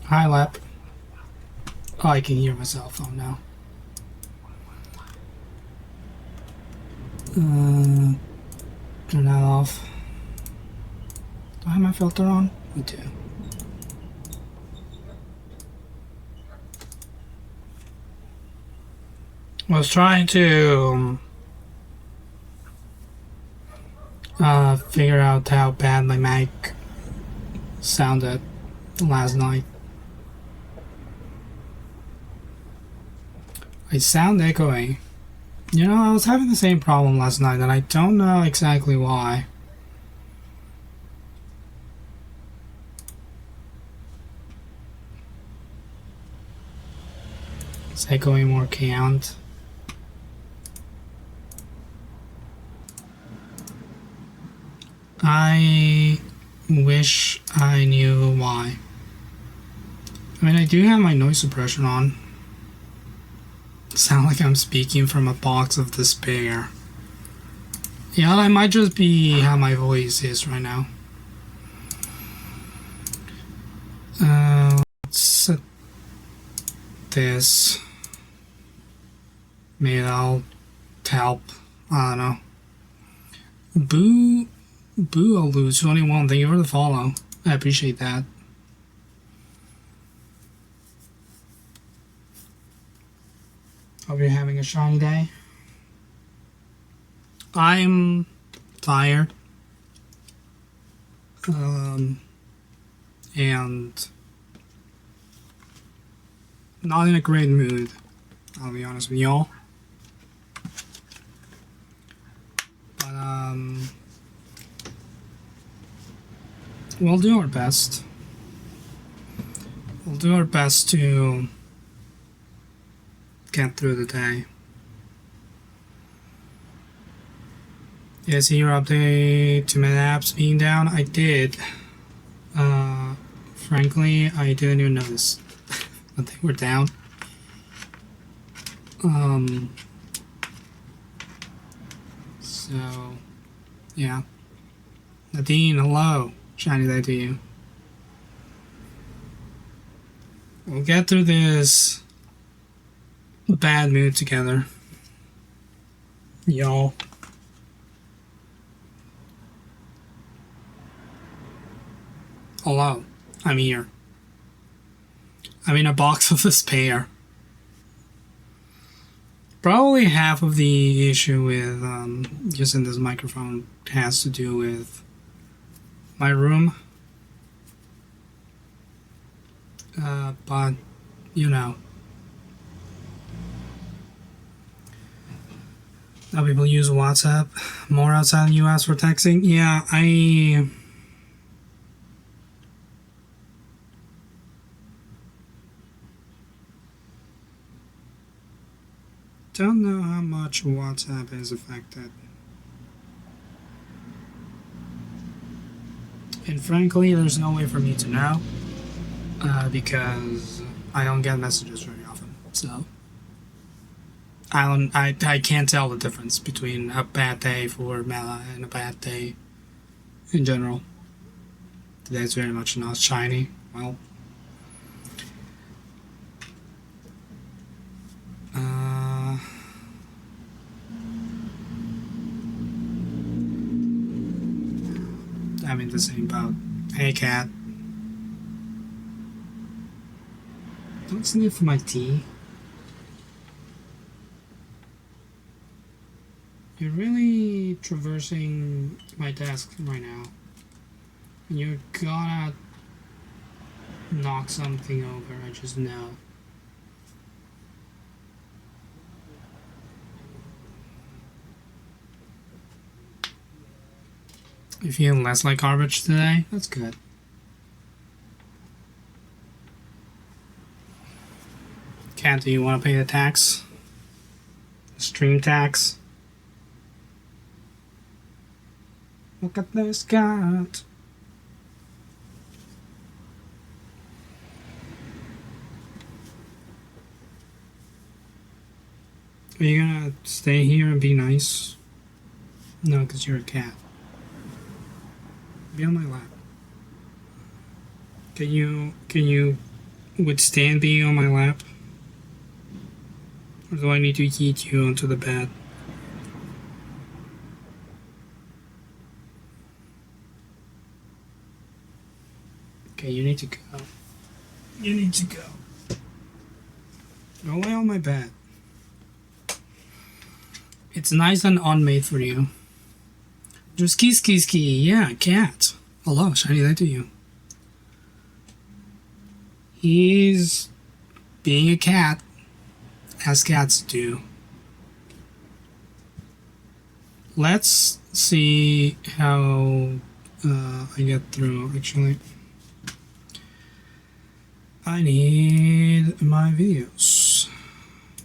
Hi, Lap. Oh, I can hear myself. Oh no. Turn that off. Do I have my filter on? I do. I was trying to figure out how bad my mic sounded last night. I sound echoing. You know, I was having the same problem last night, and I don't know exactly why. Is echoing more count? I wish I knew why. I mean, I do have my noise suppression on. Sound like I'm speaking from a box of despair. Yeah, that might just be how my voice is right now. Let's set this. Maybe that'll help. I don't know. Boo Olu 21, thank you for the follow. I appreciate that. Hope you're having a shiny day. I'm tired. And not in a great mood, I'll be honest with y'all. But we'll do our best. We'll do our best to get through the day. Yeah, see your update to my apps being down? I did. Frankly, I didn't even notice that they were down. So, yeah. Nadine, hello. Shiny day to you. We'll get through this bad mood together. Y'all. Hello. I'm here. I'm in a box of despair. Probably half of the issue with using this microphone has to do with my room. But, you know. Now people use WhatsApp more outside the US for texting. Yeah, I don't know how much WhatsApp is affected. And frankly, there's no way for me to know because I don't get messages very often. So I can't tell the difference between a bad day for Mela and a bad day in general. Today's very much not shiny. Well, I'm in the same boat. Hey, cat. What's new for my tea? You're really traversing my desk right now. You're gonna knock something over, I just know. You feel less like garbage today? That's good. Cat, do you want to pay the tax? Stream tax? Look at this cat. Are you gonna stay here and be nice? No, because you're a cat. Be on my lap. Can you withstand being on my lap? Or do I need to yeet you onto the bed? Okay, you need to go. You need to go. Go lay on my bed. It's nice and unmade for you. Just ski ski ski. Yeah, cat. Hello, shiny light to you. He's being a cat, as cats do. Let's see how I get through, actually. I need my videos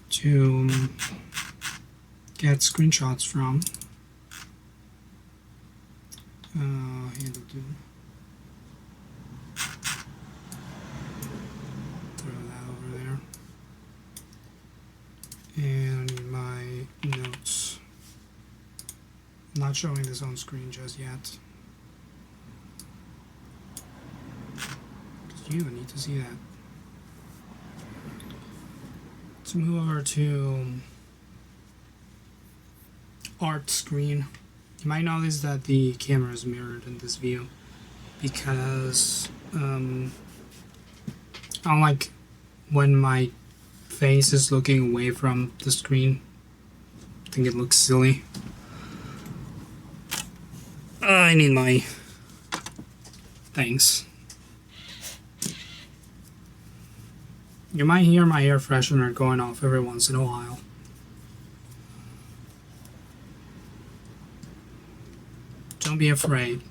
to get screenshots from. Handle to throw that over there. And I need my notes. I'm not showing this on screen just yet. Because you need to see that. Let's move over to art screen. You might notice that the camera is mirrored in this view because I don't like when my face is looking away from the screen. I think it looks silly. I need my things. You might hear my air freshener going off every once in a while. Don't be afraid.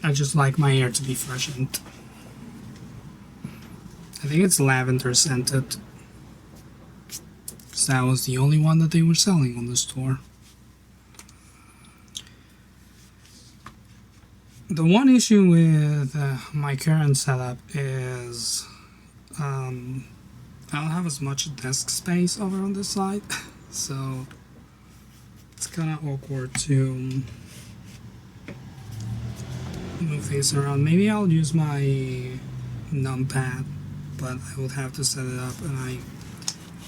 I just like my hair to be freshened. I think it's lavender scented. Because that was the only one that they were selling on the store. The one issue with my current setup is I don't have as much desk space over on this side, so it's kind of awkward to move things around. Maybe I'll use my numpad, but I would have to set it up, and I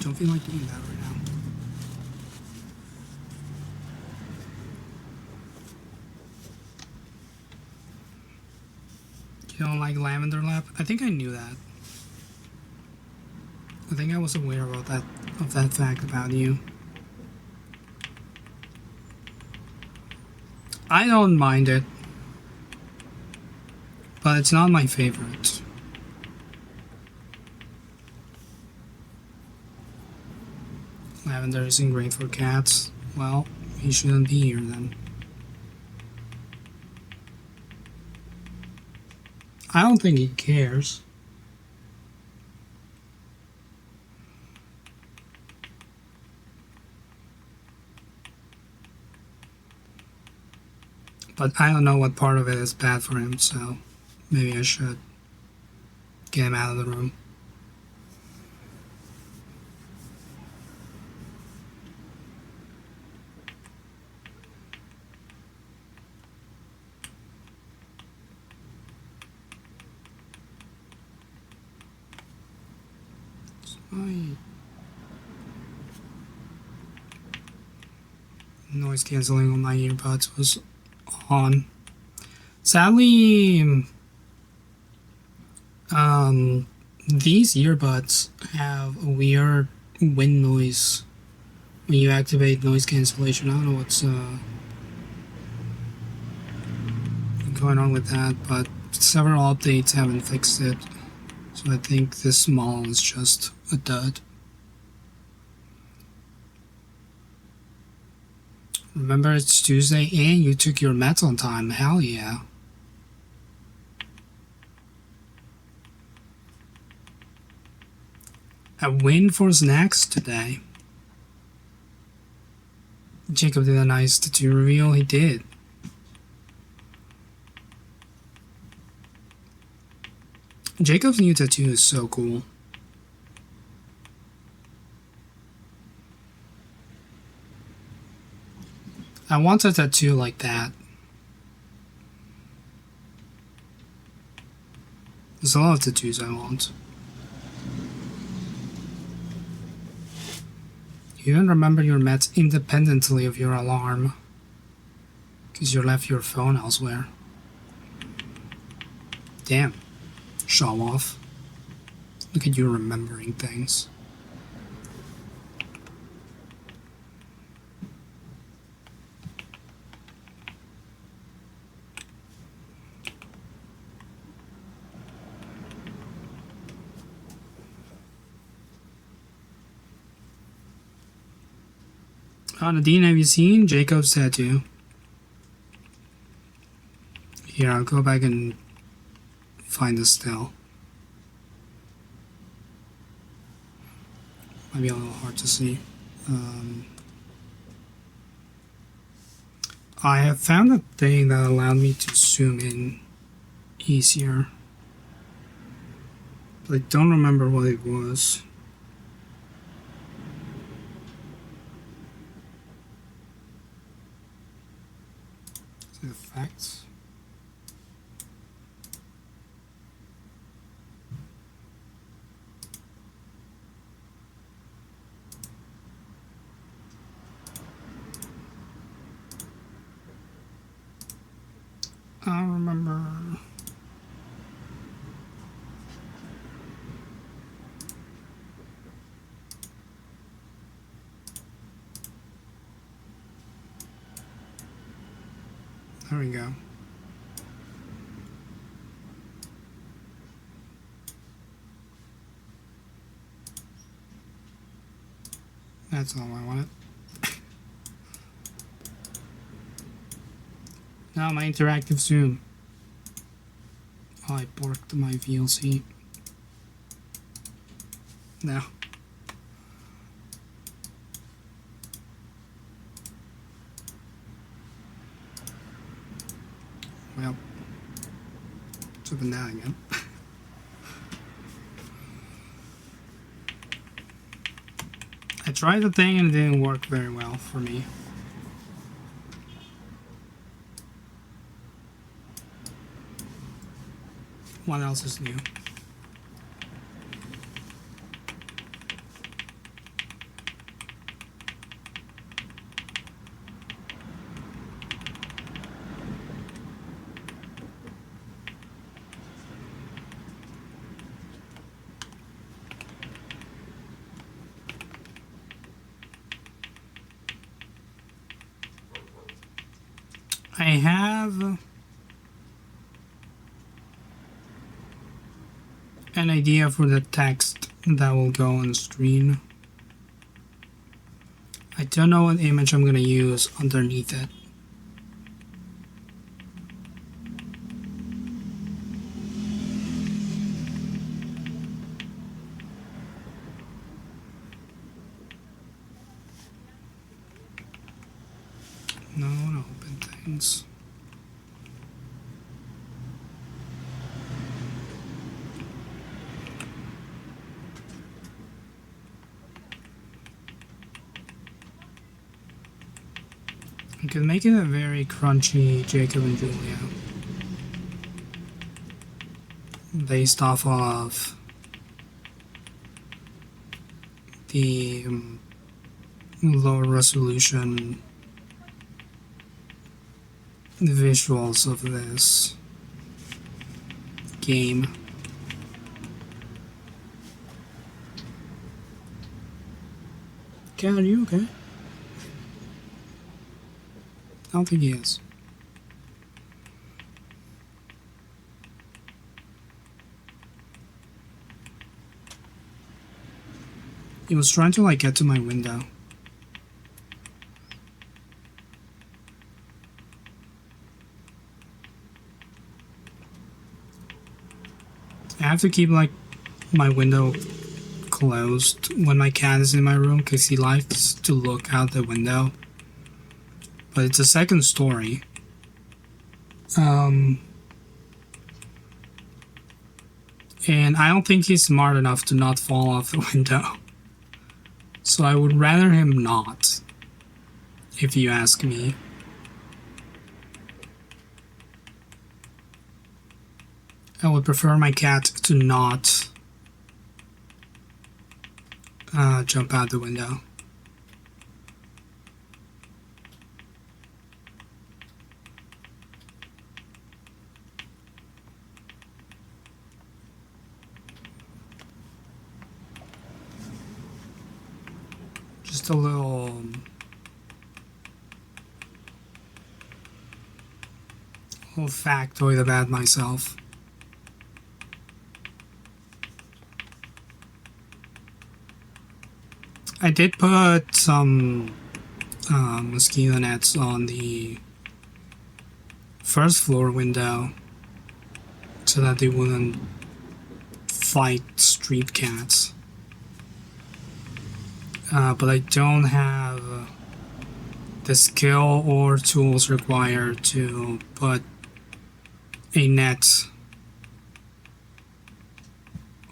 don't feel like doing that right now. You don't like lavender lap? I think I knew that. I think I was aware of that fact about you. I don't mind it, but it's not my favorite. Lavender isn't great for cats. Well, he shouldn't be here then. I don't think he cares. But I don't know what part of it is bad for him, so maybe I should get him out of the room. My noise cancelling on my earbuds was on. Sadly, these earbuds have a weird wind noise when you activate noise cancellation. I don't know what's going on with that, but several updates haven't fixed it. So I think this model is just a dud. Remember, it's Tuesday and you took your meds on time. Hell yeah. A win for snacks today. Jacob did a nice tattoo reveal. He did. Jacob's new tattoo is so cool. I want a tattoo like that. There's a lot of tattoos I want. You even remember your meds independently of your alarm. Because you left your phone elsewhere. Damn. Show off. Look at you remembering things. Nadine, have you seen Jacob's tattoo? Here, I'll go back and find the still. Might be a little hard to see. I have found a thing that allowed me to zoom in easier. But I don't remember what it was. The effects. I don't remember. There we go. That's all I wanted. Now my interactive zoom. Oh, I borked my VLC. No. Well, it's open that again. I tried the thing and it didn't work very well for me. What else is new? I have an idea for the text that will go on screen. I don't know what image I'm going to use underneath it. No, I want to open things. I could make it a very crunchy Jacob and Julia. Based off of the lower resolution visuals of this game. Cat, are you okay? I don't think he is. He was trying to get to my window. I have to keep my window closed when my cat is in my room because he likes to look out the window. But it's a second story. And I don't think he's smart enough to not fall off the window. So I would rather him not, if you ask me. I would prefer my cat to not jump out the window. Just a little factoid about myself. I did put some mosquito nets on the first floor window so that they wouldn't fight street cats. But I don't have the skill or tools required to put a net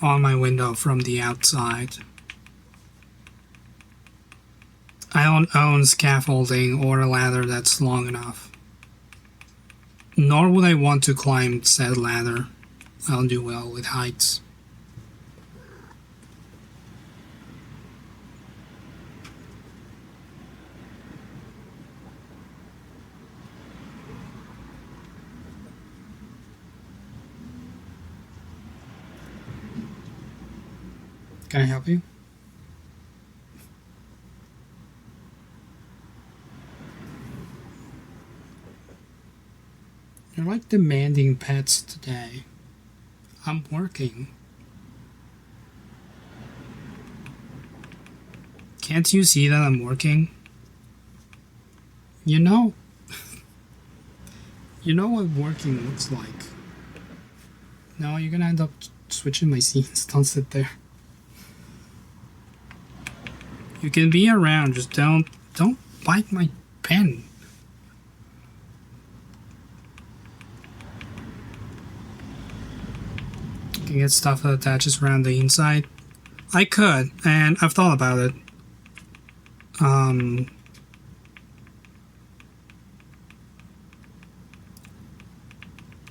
on my window from the outside. I don't own scaffolding or a ladder that's long enough. Nor would I want to climb said ladder. I don't do well with heights. Can I help you? You're like demanding pets today. I'm working. Can't you see that I'm working? You know what working looks like. No, you're gonna end up switching my scenes. Don't sit there. You can be around, just don't bite my pen. You can get stuff that attaches around the inside. I could, and I've thought about it.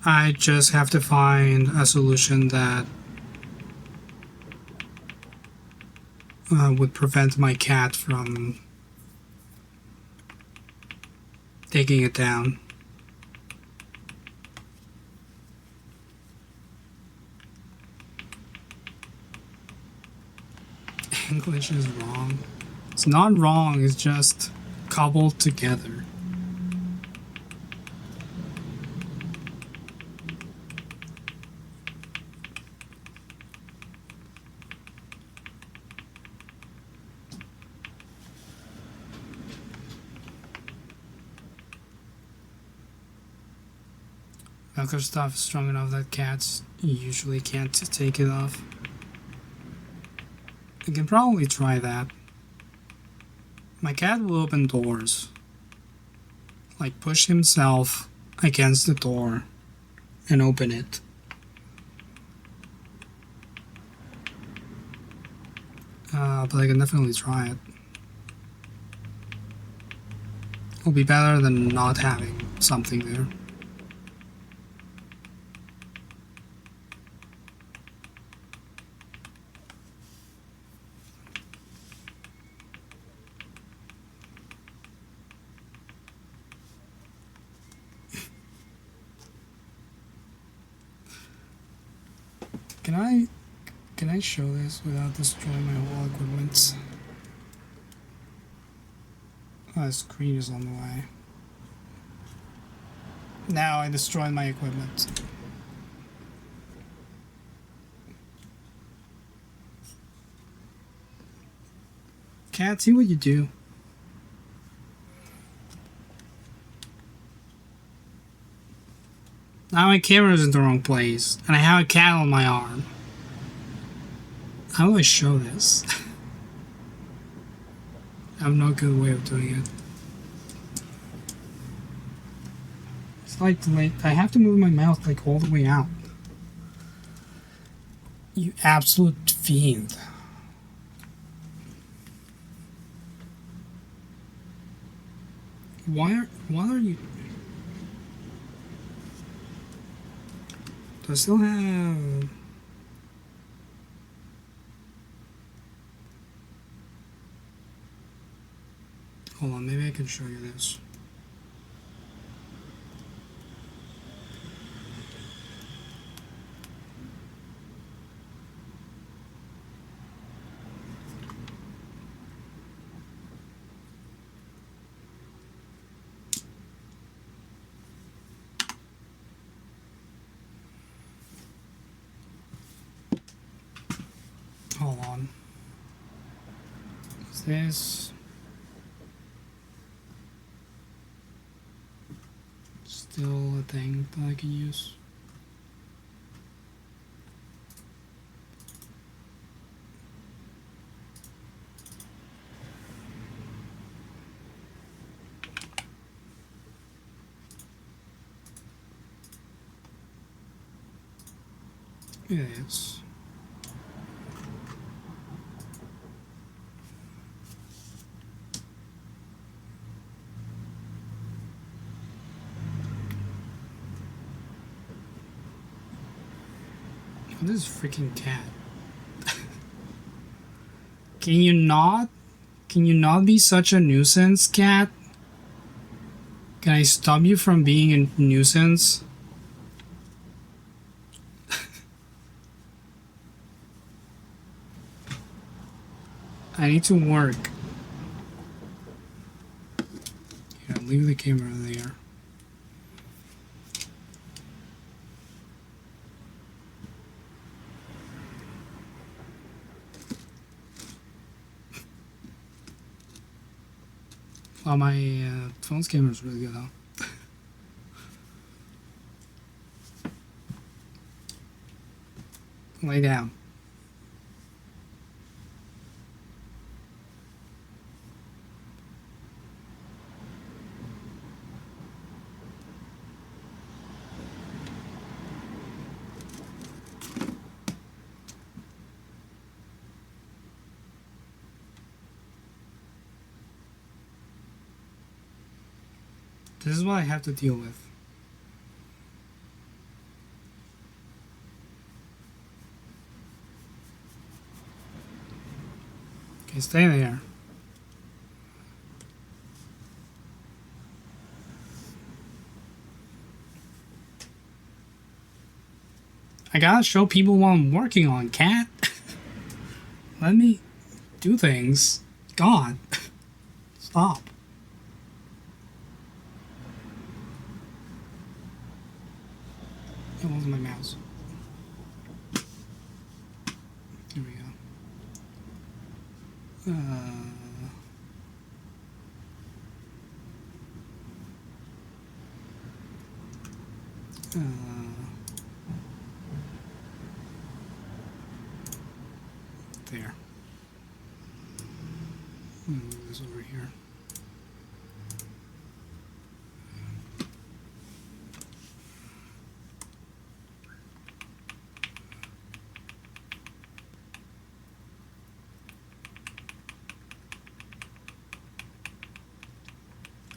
I just have to find a solution that would prevent my cat from taking it down. English is wrong. It's not wrong, it's just cobbled together. Velcro stuff is strong enough that cats usually can't take it off. I can probably try that. My cat will open doors. Like push himself against the door and open it. But I can definitely try it. It'll be better than not having something there. Can I show this without destroying my whole equipment? Oh, the screen is on the way. Now I destroyed my equipment. Cat, see what you do. Now my camera's in the wrong place, and I have a cat on my arm. How do I show this? I have no good way of doing it. It's like I have to move my mouth like all the way out. You absolute fiend. What are you? Do I still have... Hold on, maybe I can show you this. Hold on. Is this still a thing that I can use? It is. This freaking cat. Can you not be such a nuisance, cat? Can I stop you from being a nuisance? I need to work. Yeah, leave the camera there. Oh, my phone's camera is really good, though. Lay down. This is what I have to deal with. Okay, stay there. I gotta show people what I'm working on, cat. Let me do things. God. Stop. It wasn't my mouse. Here we go. There. Move this over here.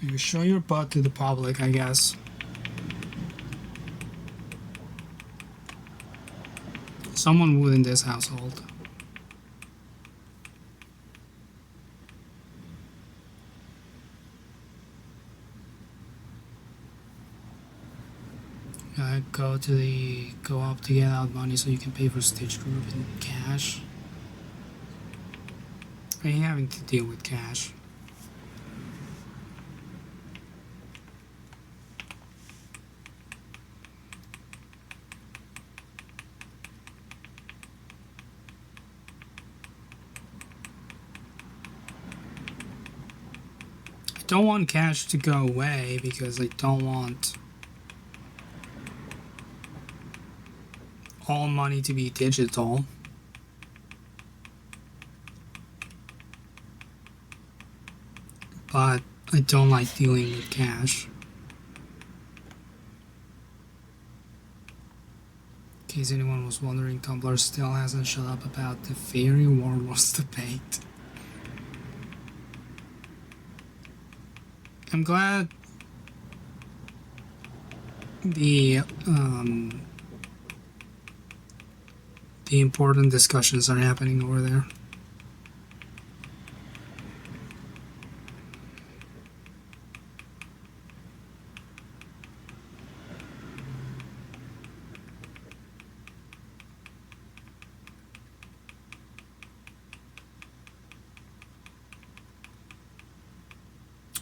You show your butt to the public, I guess. Someone would in this household. Go up to get out money so you can pay for Stitch Group in cash. I ain't having to deal with cash. I don't want cash to go away because I don't want all money to be digital. But I don't like dealing with cash. In case anyone was wondering, Tumblr still hasn't shut up about the Fairy Warlords debate. I'm glad the important discussions are happening over there.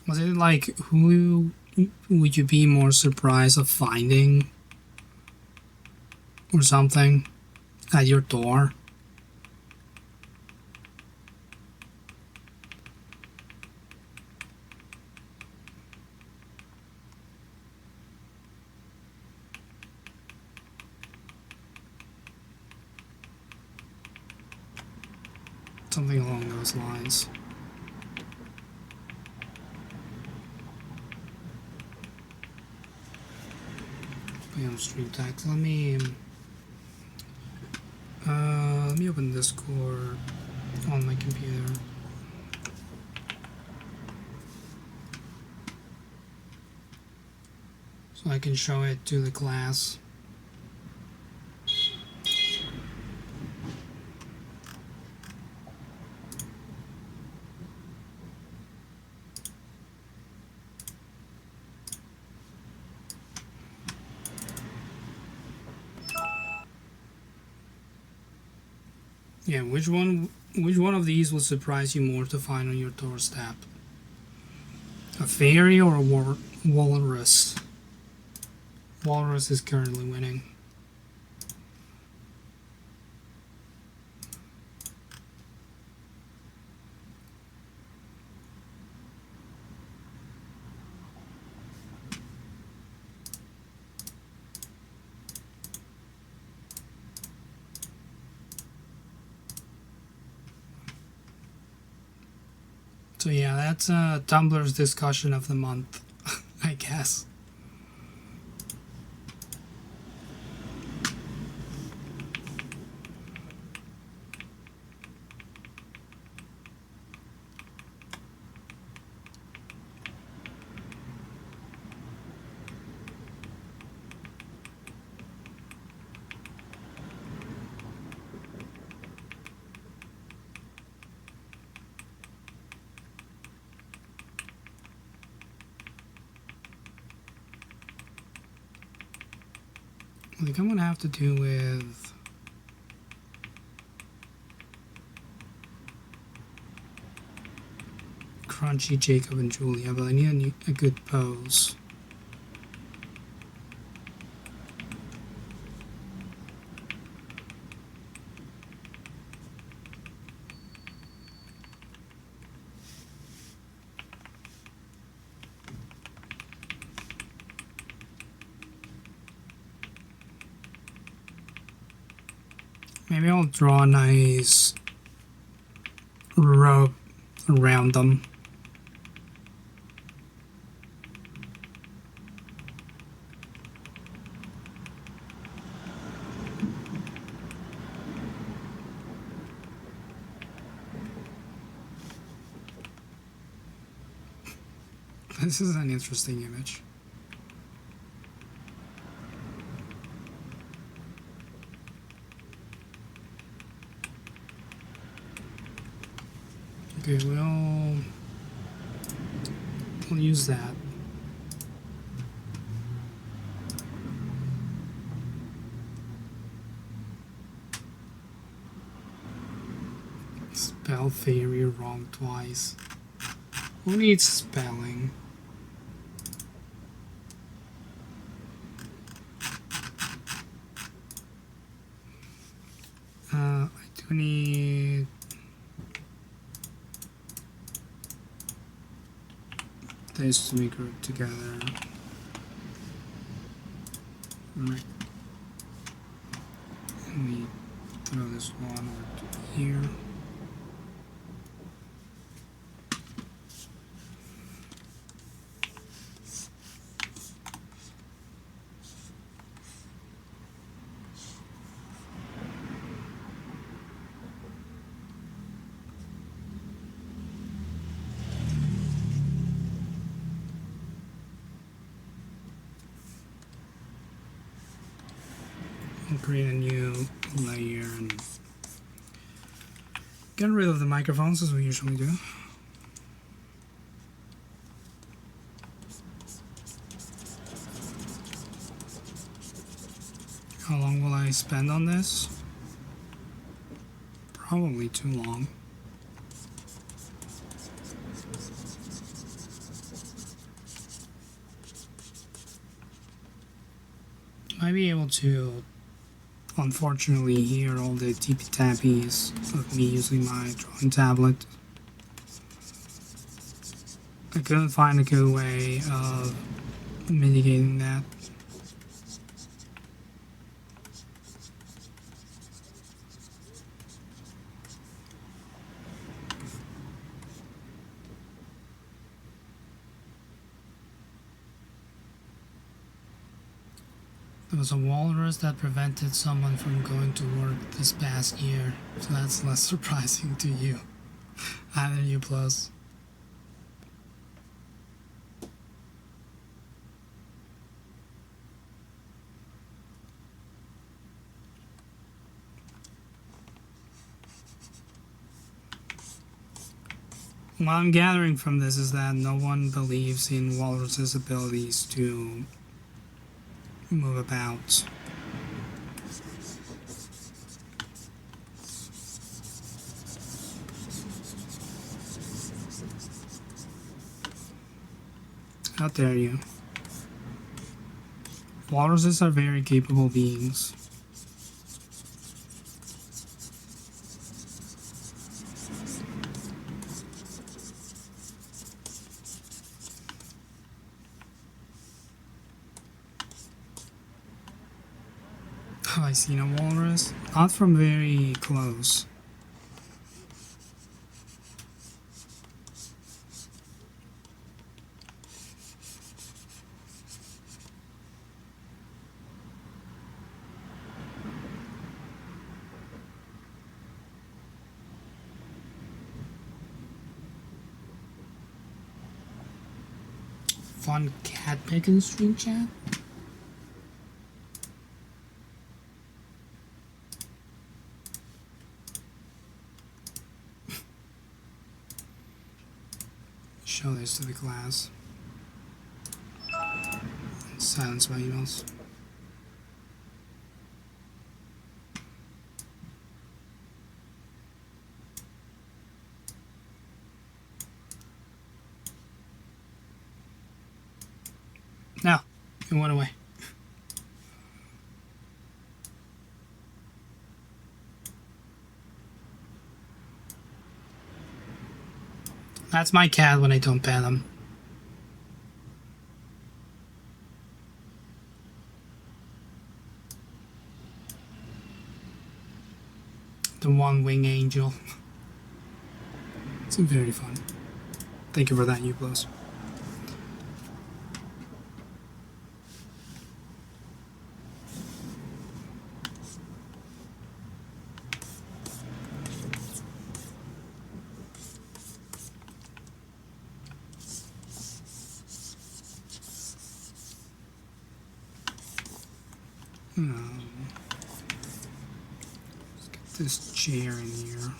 Was it like, who would you be more surprised of finding or something at your door? Something along those lines. On stream text. Let me open Discord on my computer. So I can show it to the class. Yeah, which one of these will surprise you more to find on your doorstep? A fairy or a walrus? Walrus is currently winning. So yeah, that's Tumblr's discussion of the month, I guess. I think I'm gonna have to do with Crunchy, Jacob, and Julia, but I need a good pose. Maybe I'll draw a nice rope around them. This is an interesting image. Okay, we'll use that. Spell theory wrong twice. Who needs spelling? I do need this to be grouped together. Right. Let me throw this one over to here. I'll create a new layer and get rid of the microphones as we usually do. How long will I spend on this? Probably too long. Might be able to, unfortunately, hear all the tippy-tappies of me using my drawing tablet. I couldn't find a good way of mitigating that. There was a walrus that prevented someone from going to work this past year, so that's less surprising to you. Either you plus. What I'm gathering from this is that no one believes in walrus's abilities to move about. How dare you? Walruses are very capable beings. Have I seen a walrus? Not from very close. Fun cat picking stream chat? Show this to the class. Silence my emails. No, it went away. That's my cat when I don't pet him. The one-wing angel. It's very fun. Thank you for that, Uplos. Let's get this chair in here.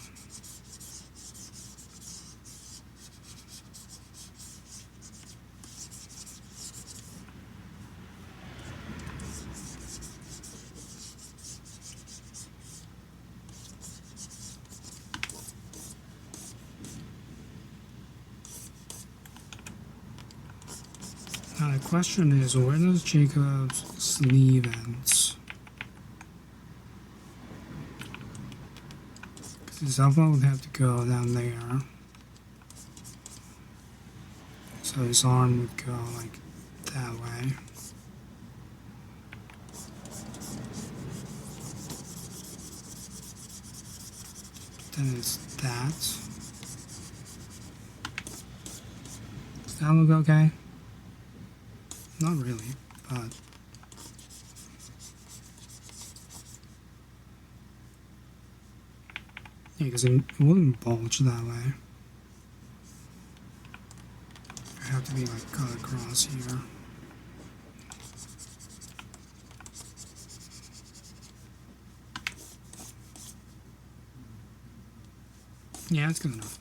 Now the question is, where does Jacob's sleeve ends? Because his elbow would have to go down there. So his arm would go like that way. Then it's that. Does that look okay? Not really, but yeah, because it wouldn't bulge that way. I have to be like cut across here. Yeah, that's good enough.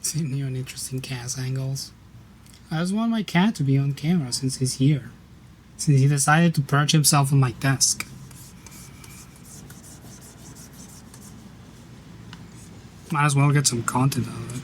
See new and interesting cast angles. I just want my cat to be on camera since he's here. Since he decided to perch himself on my desk. Might as well get some content out of it.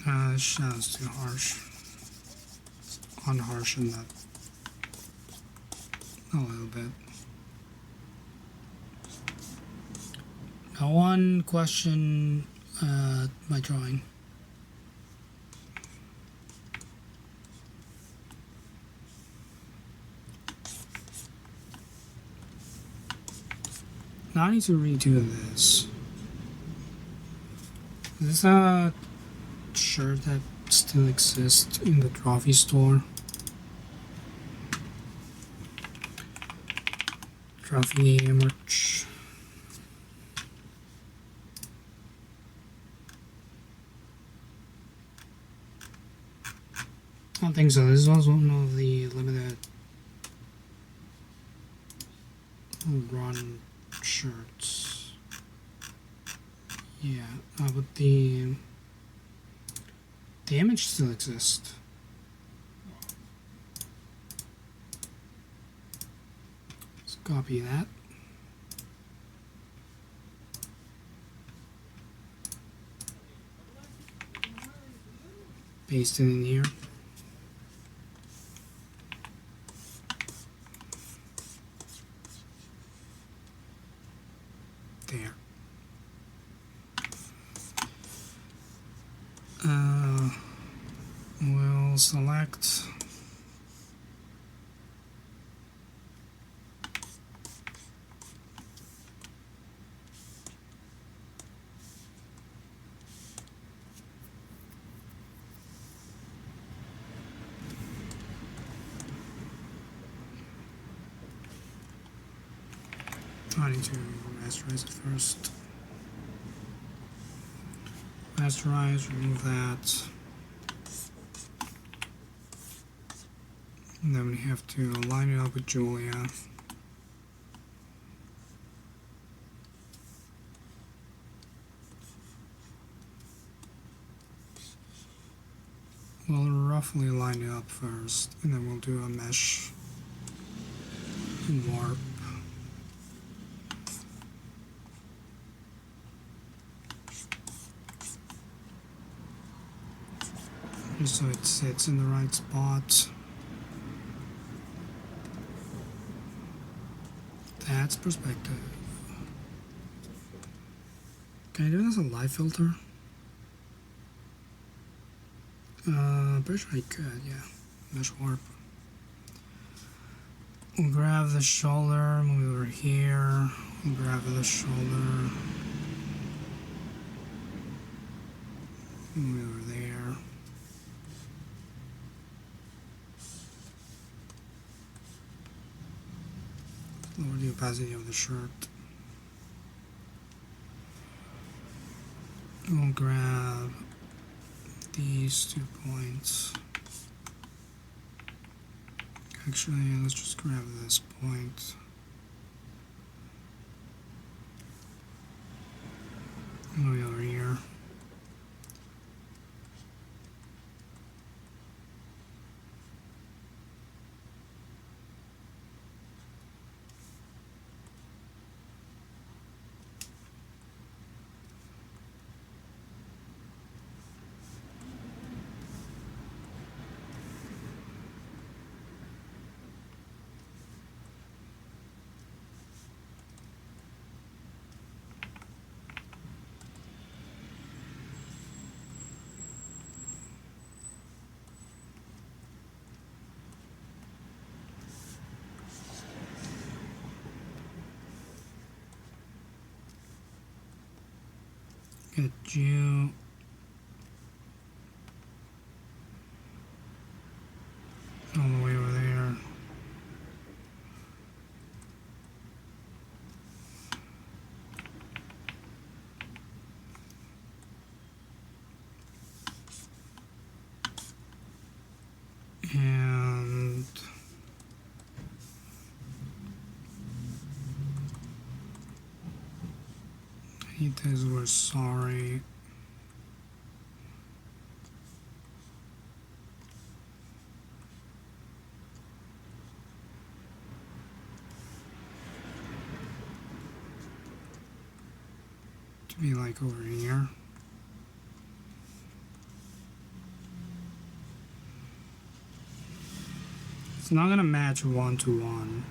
The shadow's too harsh. Unharshen that a little bit. Now one question my drawing. Now I need to redo this. Is this a shirt that still exists in the trophy store? Trophy merch. I don't think so. This is also one of the limited run shirts. Yeah, but the image still exists. Let's copy that. Paste it in here. There. We'll select I need to rasterize it first. Rasterize, remove that. And then we have to line it up with Julia. We'll roughly line it up first, and then we'll do a mesh and warp. Just so it sits in the right spot. That's perspective. Can I do this as a light filter? Pretty sure I could, yeah. Mesh warp. We'll grab the shoulder, move over here. We'll grab the shoulder. Move over there. opacity of the shirt. We'll grab these 2 points. Actually, let's just grab this point. Way over here. Get you. All the way over there. And he says we're sorry. To be like over here. It's not gonna match 1-to-1.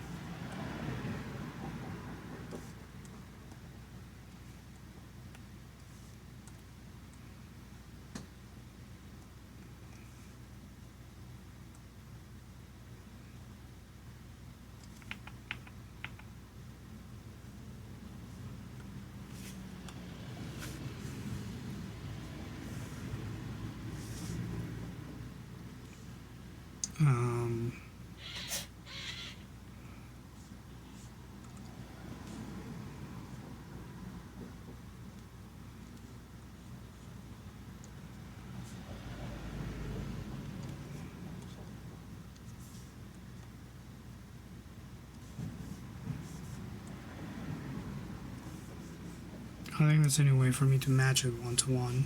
I think there's any way for me to match it 1-to-1.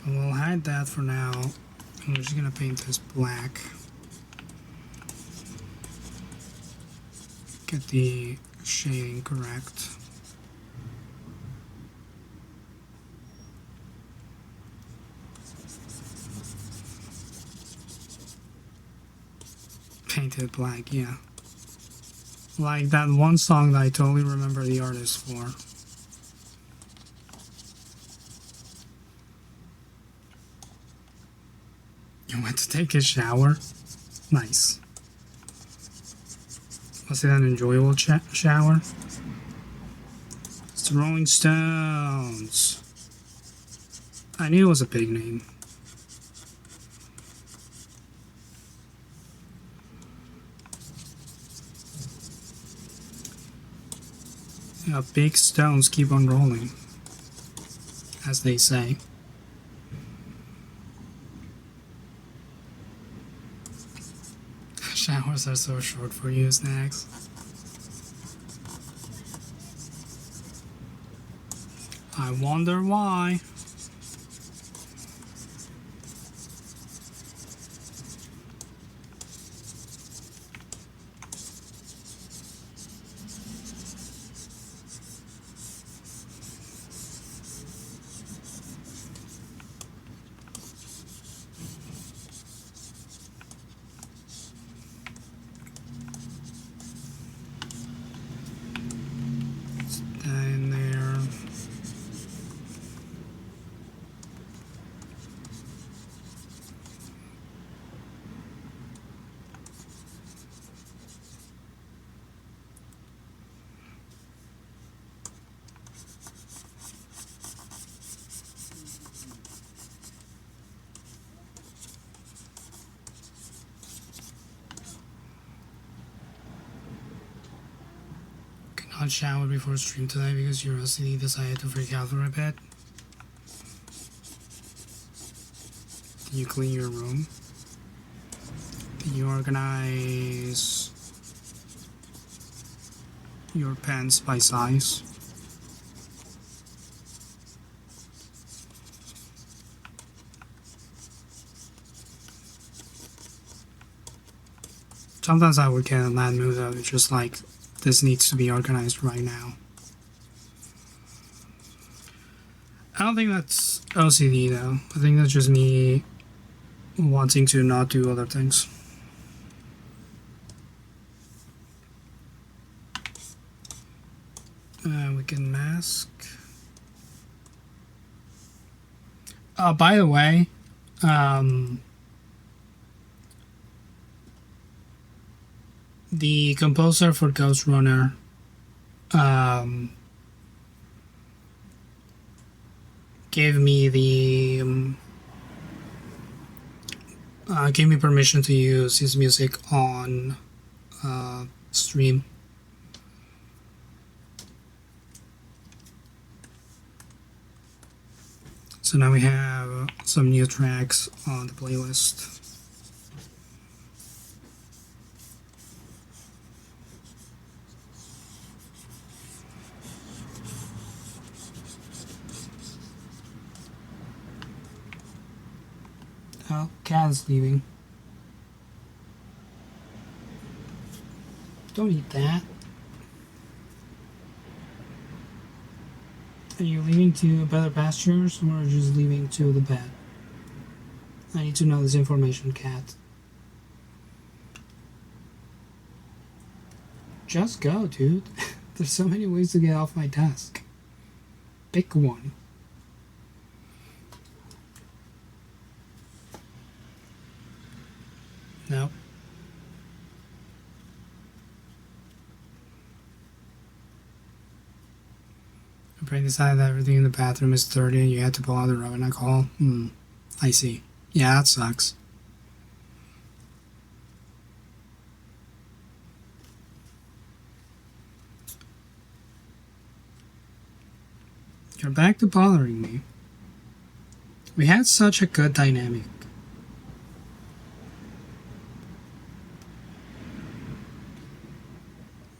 But we'll hide that for now. And we're just gonna paint this black. Get the shading correct. Painted black, yeah. Like that one song that I totally remember the artist for. You went to take a shower? Nice. Was it an enjoyable shower? It's the Rolling Stones. I knew it was a big name. Yeah, big stones keep on rolling, as they say. Showers are so short for you, Snacks. I wonder why. In there. not shower before stream today because your OCD decided to freak out for a bit. Did you clean your room? Did you organize your pants by size? Sometimes I would get in that mood of it's just like, this needs to be organized right now. I don't think that's OCD though. I think that's just me wanting to not do other things. We can mask. By the way, the composer for Ghost Runner gave me permission to use his music on stream. So now we have some new tracks on the playlist. Oh, Khaz leaving. Don't eat that. Are you leaving to better pastures or just leaving to the bed? I need to know this information, cat. Just go, dude. There's so many ways to get off my desk. Pick one. No. Your brain decided that everything in the bathroom is dirty and you had to pull out the rubbing alcohol. I see. Yeah, that sucks. You're back to bothering me. We had such a good dynamic.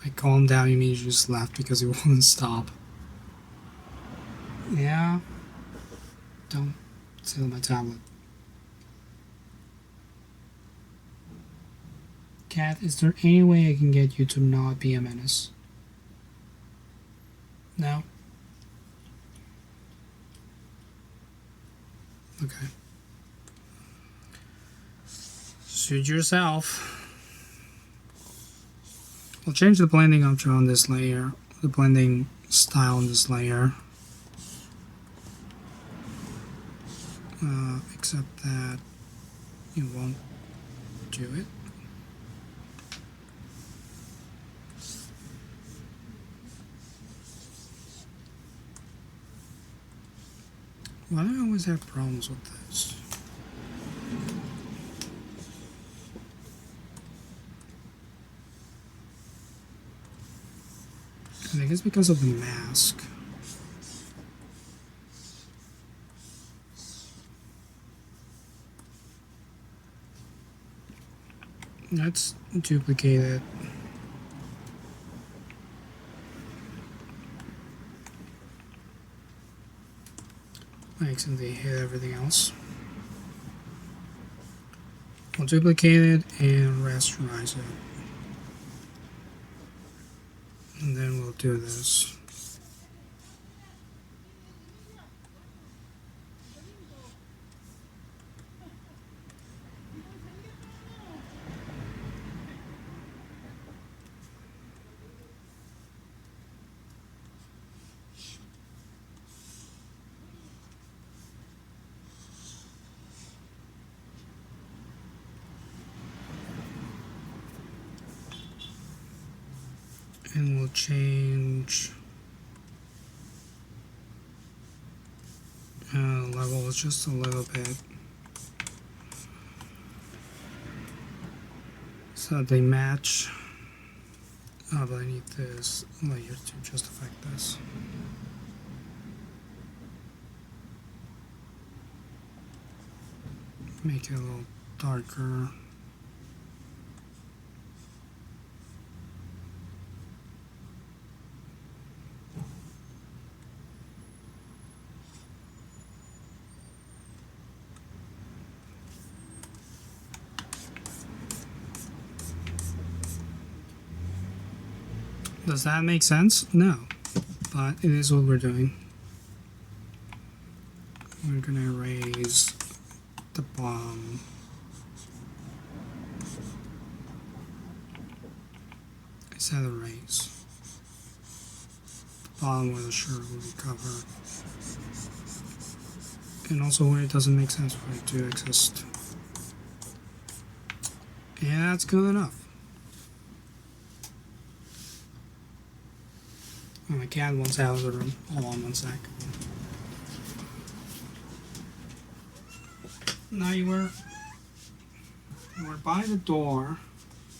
I calmed down, you mean you just left because it wouldn't stop. Yeah. Don't steal my tablet. Cat, is there any way I can get you to not be a menace? No? Okay. Suit yourself. We'll change the blending option on this layer, the blending style on this layer. Except that you won't do it. Why do I always have problems with this? I think it's because of the mask. Let's duplicate it. I accidentally hit everything else. We'll duplicate it and rasterize it. And then we'll do this. And we'll change level just a little bit so they match But I need this layer to just affect this. Make it a little darker. Does that make sense? No, but it is what we're doing. We're gonna erase the bottom. I said erase. The bottom where the shirt will be covered. And also where it doesn't make sense for it to exist. Yeah, that's good enough. Oh, my cat wants out of the room. Hold on one sec. Now you were by the door,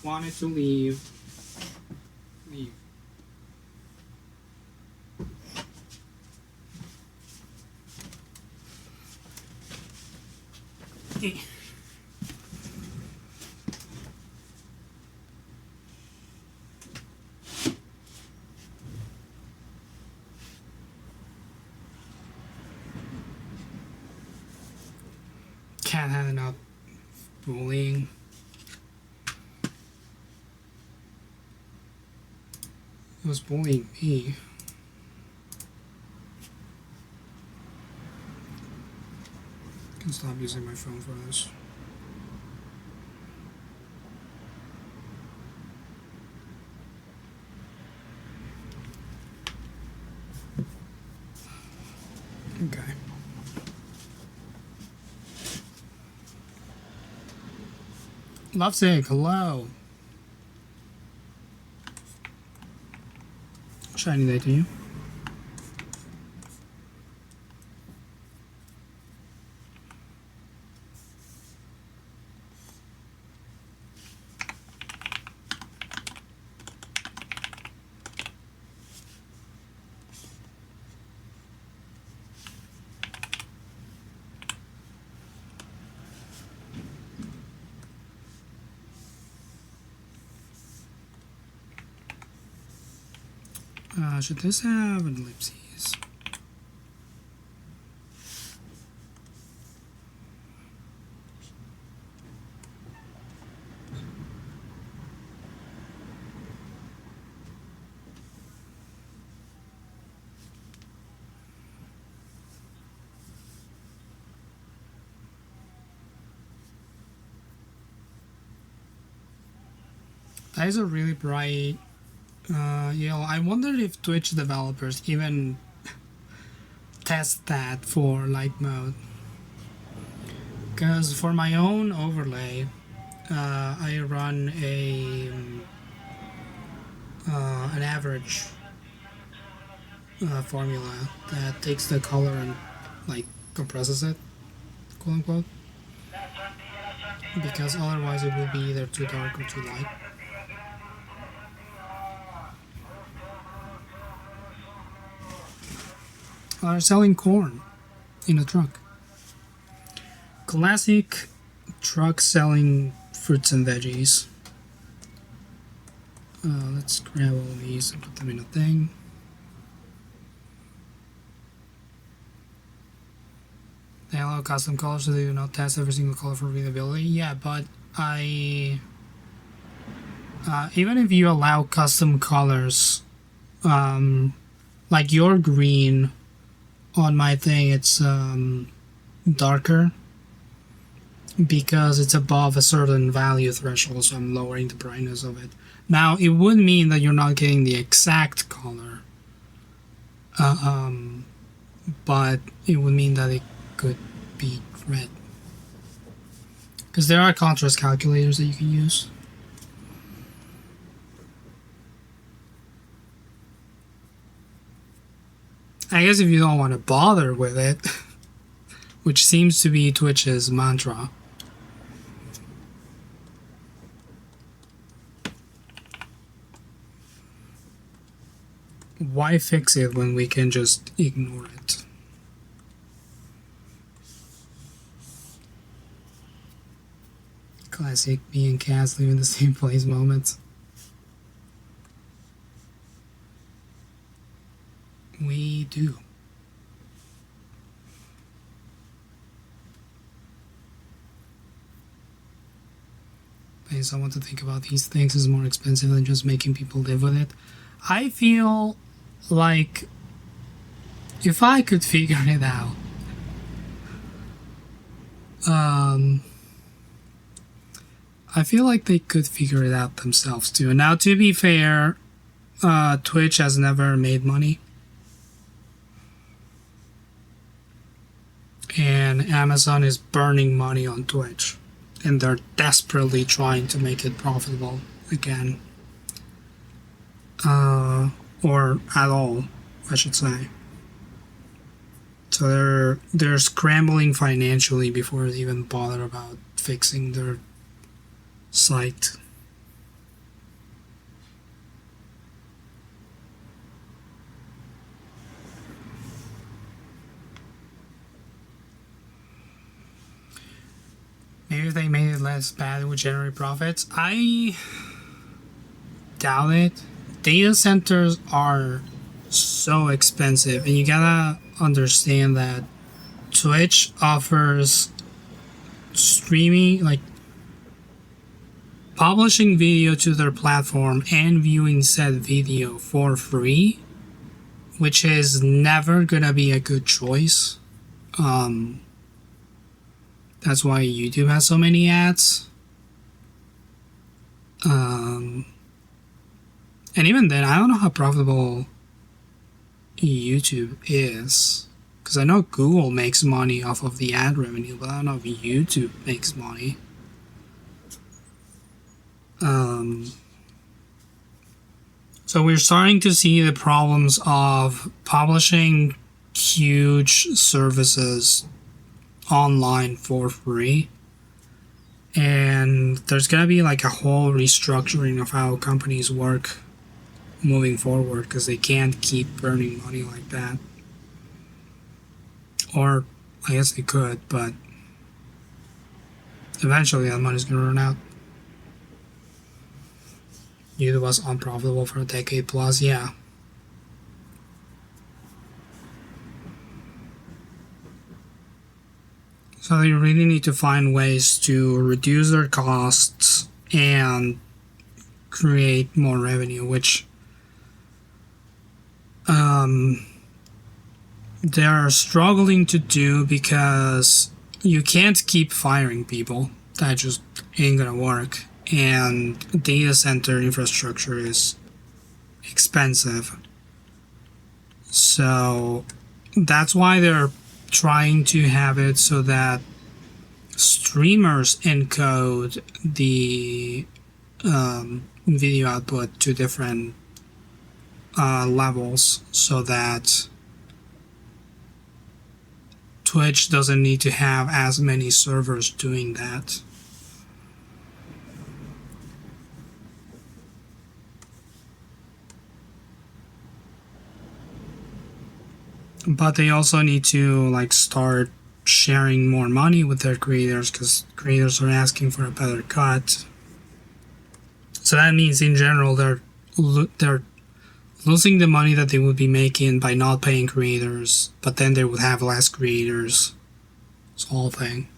wanted to leave. Leave. Cat had enough bullying. It was bullying me. I can stop using my phone for this. Okay. Lovesick, hello. Shiny day to you. Should this have an ellipses? That is a really bright yellow. I wonder if Twitch developers even test that for light mode. Because for my own overlay, I run an average formula that takes the color and like compresses it, quote unquote. Because otherwise it would be either too dark or too light. Are selling corn in a truck. Classic truck selling fruits and veggies. Let's grab all these and put them in a thing. They allow custom colors, so they do not test every single color for readability. Yeah, but I even if you allow custom colors, like your green on my thing, it's darker because it's above a certain value threshold, so I'm lowering the brightness of it. Now, it would mean that you're not getting the exact color, but it would mean that it could be red. Because there are contrast calculators that you can use. I guess if you don't want to bother with it, which seems to be Twitch's mantra. why fix it when we can just ignore it? Classic me and Khaz live in the same place moments. We do. Paying someone to think about these things is more expensive than just making people live with it. I feel like if I could figure it out, I feel like they could figure it out themselves too. Now, to be fair, Twitch has never made money. And Amazon is burning money on Twitch. And they're desperately trying to make it profitable again. Or at all, I should say. So they're scrambling financially before they even bother about fixing their site. Maybe if they made it less bad, it would generate profits. I doubt it. Data centers are so expensive, and you gotta understand that Twitch offers streaming, like publishing video to their platform and viewing said video for free, which is never gonna be a good choice. That's why YouTube has so many ads. And even then, I don't know how profitable YouTube is. Because I know Google makes money off of the ad revenue, but I don't know if YouTube makes money. So we're starting to see the problems of publishing huge services online for free, and there's gonna be like a whole restructuring of how companies work moving forward, because they can't keep burning money like that. Or I guess they could, but eventually that money's gonna run out. YouTube was unprofitable for a decade plus, yeah. So they really need to find ways to reduce their costs and create more revenue, which they are struggling to do, because you can't keep firing people. That just ain't gonna work. And data center infrastructure is expensive. So that's why they're trying to have it so that streamers encode the video output to different levels, so that Twitch doesn't need to have as many servers doing that. But they also need to like start sharing more money with their creators, because creators are asking for a better cut. So that means in general they're losing the money that they would be making by not paying creators, but then they would have less creators. It's the whole thing.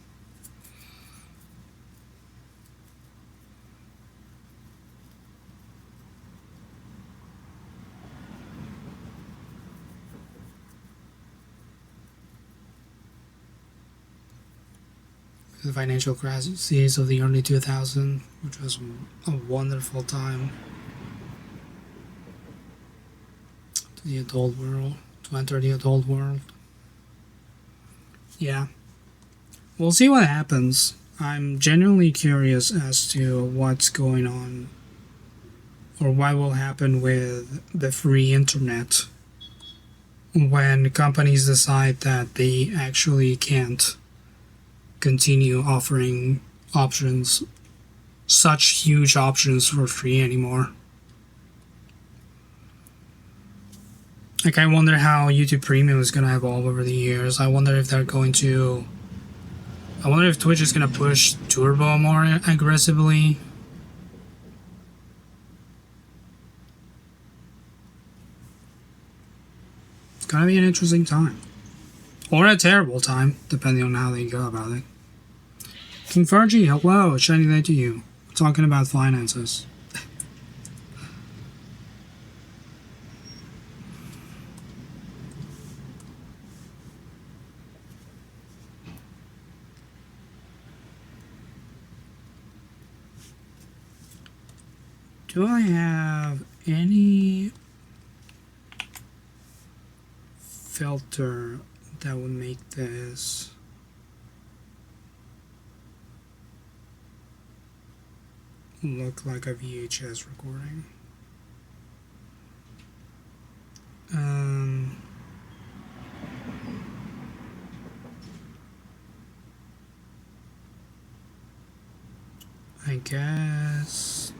The financial crises of the early 2000s, which was a wonderful time to the adult world, to enter the adult world. Yeah. We'll see what happens. I'm genuinely curious as to what's going on, or what will happen with the free internet when companies decide that they actually can't continue offering options, such huge options, for free anymore. Like, I wonder how YouTube Premium is going to evolve over the years. I wonder if they're going to... I wonder if Twitch is going to push Turbo more aggressively. It's going to be an interesting time. Or a terrible time, depending on how they go about it. King Fergie, hello, shining light to you. We're talking about finances. Do I have any filter that would make this look like a VHS recording? I guess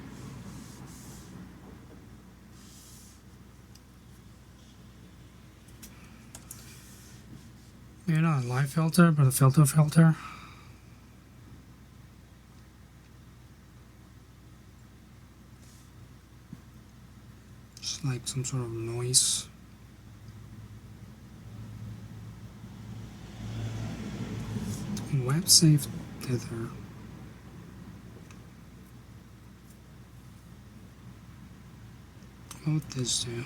maybe not a live filter, but a filter. Just like some sort of noise. Web safe tether. What would this do?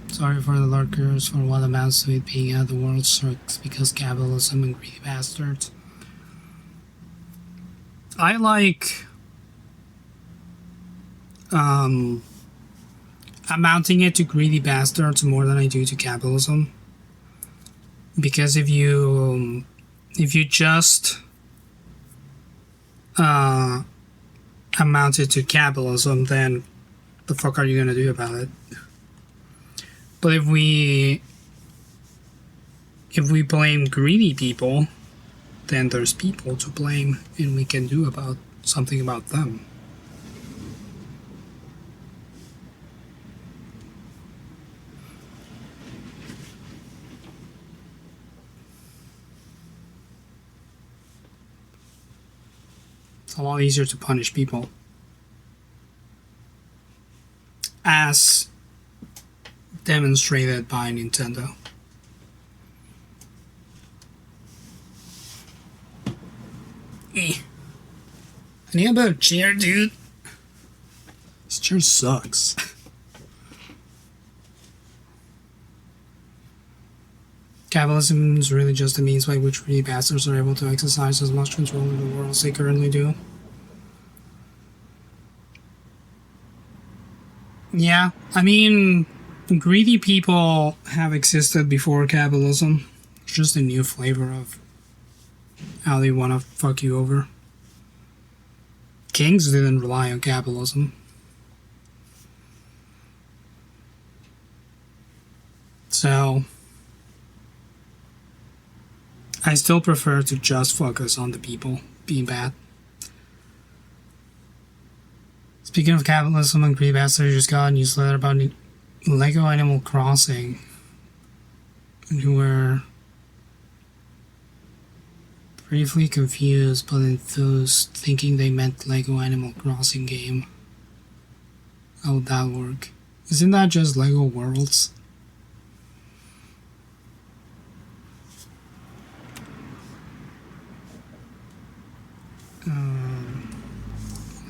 Sorry for the lurkers for what amounts to it being out of the world sucks because capitalism and greedy bastards. I like amounting it to greedy bastards more than I do to capitalism. Because if you just amount it to capitalism, then the fuck are you gonna do about it? But if we blame greedy people, then there's people to blame, and we can do about something about them. It's a lot easier to punish people, as demonstrated by Nintendo. I need a better chair, dude. This chair sucks. Capitalism is really just a means by which greedy bastards are able to exercise as much control over the world as they currently do. Yeah, I mean, greedy people have existed before capitalism. It's just a new flavor of how they want to fuck you over. Kings didn't rely on capitalism. So, I still prefer to just focus on the people being bad. Speaking of capitalism and greedy bastards, I just got a newsletter about Lego Animal Crossing. You were briefly confused but enthused, thinking they meant Lego Animal Crossing game. How would that work? Isn't that just Lego Worlds?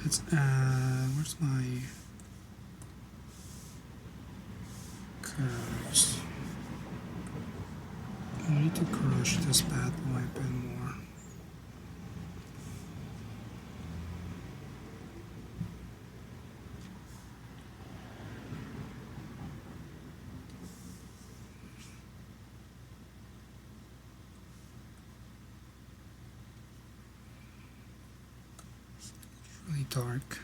Let's where's my curves? I need to crush this bad boy a bit more. Really dark.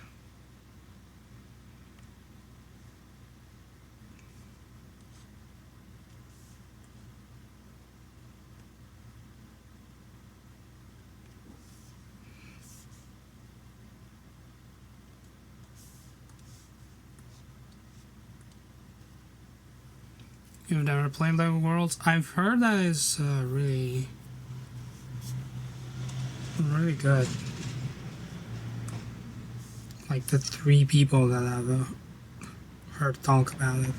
You've never played Lego Worlds? I've heard that it's really good. Like the 3 people that I've heard talk about it.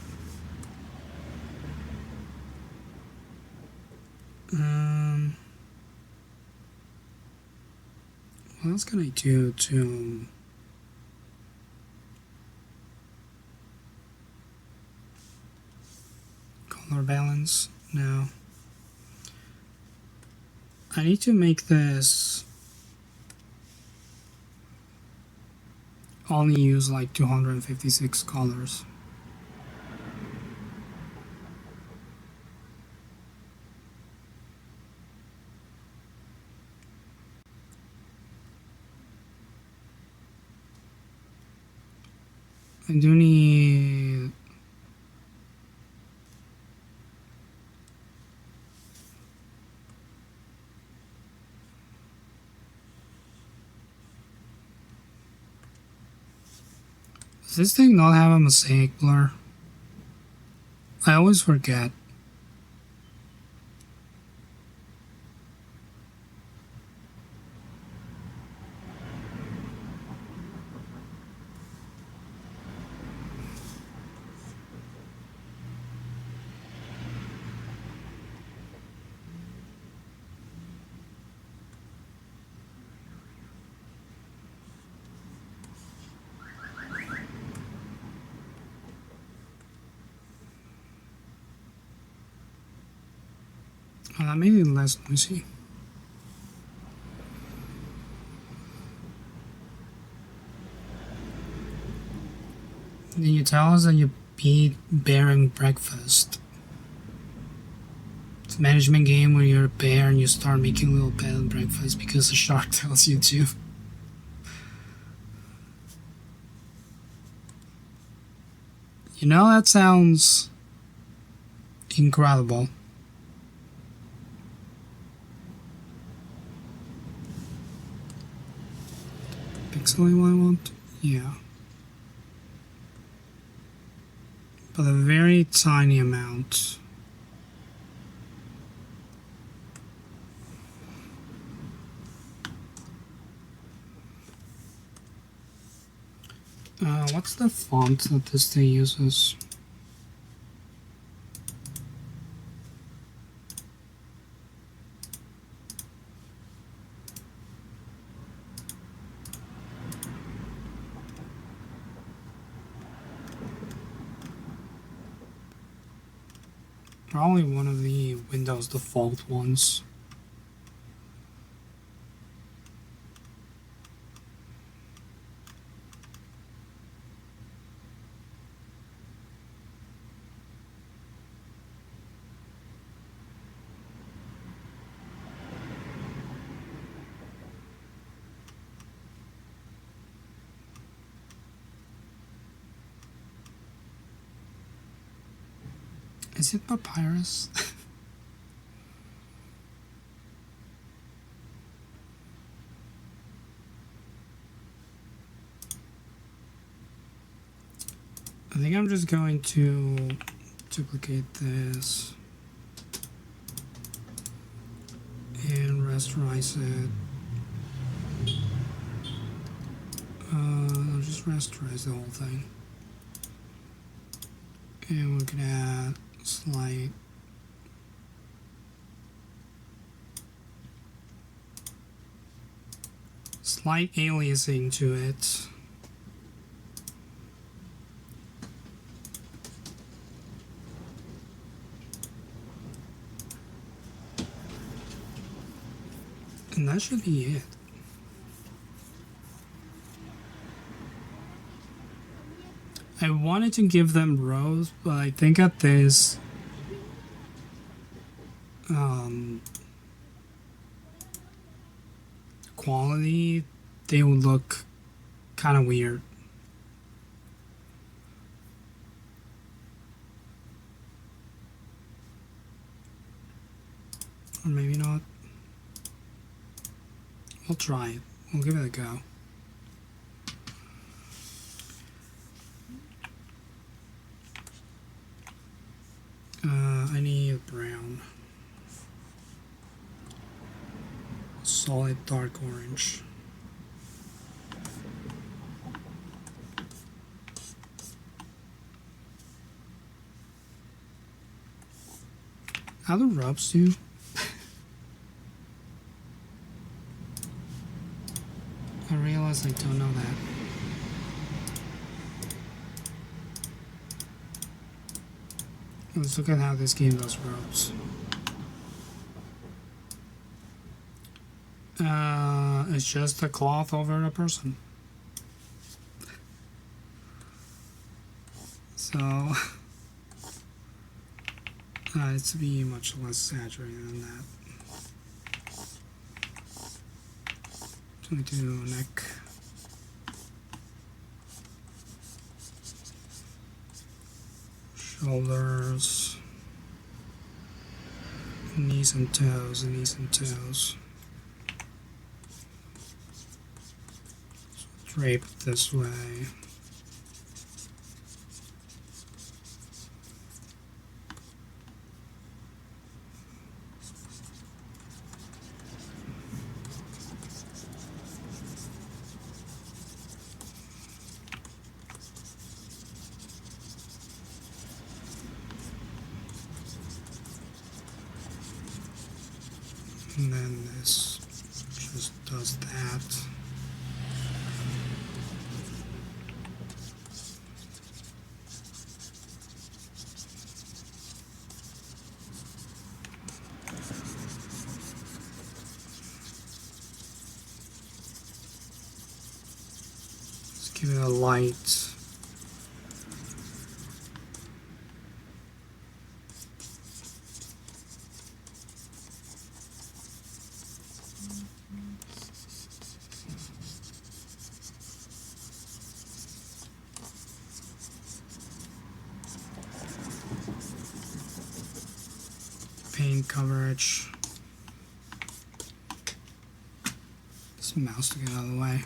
What else can I do to color balance? No. I need to make this only use like 256 colors. I do need does this thing not have a mosaic blur? I always forget. That made it less noisy. Then you tell us that you beat bearing breakfast. It's a management game where you're a bear and you start making little bed and breakfast because the shark tells you to. You know, that sounds incredible. Pixely what I want? Yeah. But a very tiny amount. What's the font that this thing uses? Probably one of the Windows default ones. Is it papyrus? I think I'm just going to duplicate this and rasterize it. I'll just rasterize the whole thing. And we're gonna add slight aliasing to it. And that should be it. I wanted to give them rows, but I think at this quality, they would look kind of weird. Or maybe not. We'll try it. We'll give it a go. solid dark orange. How do rubs do? I realize I don't know that. Let's look at how this game does rubs. It's just a cloth over a person. So it's to be much less saturated than that. 22 neck. Shoulders. Knees and toes, knees and toes. Drape this way. And then this just does that. Let's give it a light. Paint coverage. This mouse to get out of the way.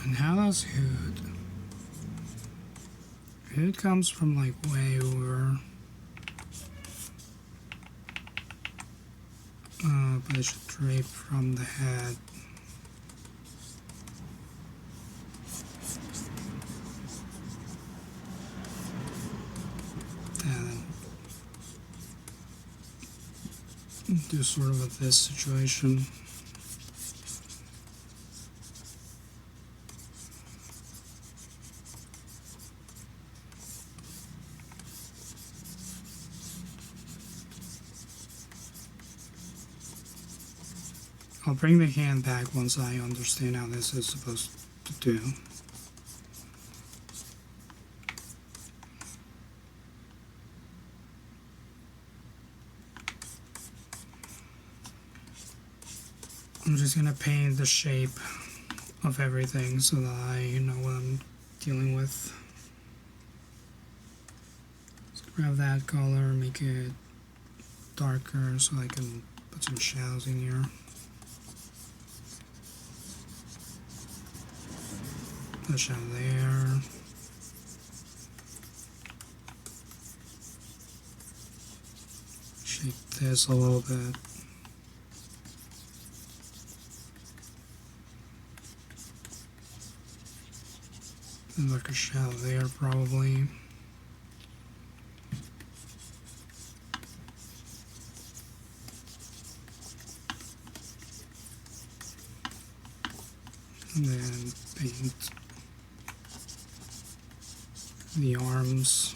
And how does hood? Hood comes from like way over. But it should drape from the head. Then do sort of with this situation. I'll bring the hand back once I understand how this is supposed to do. I'm just going to paint the shape of everything so that I know what I'm dealing with. Let's grab that color, make it darker so I can put some shadows in here. Put a shadow there. Shape this a little bit. And like a shadow there probably. And then paint the arms.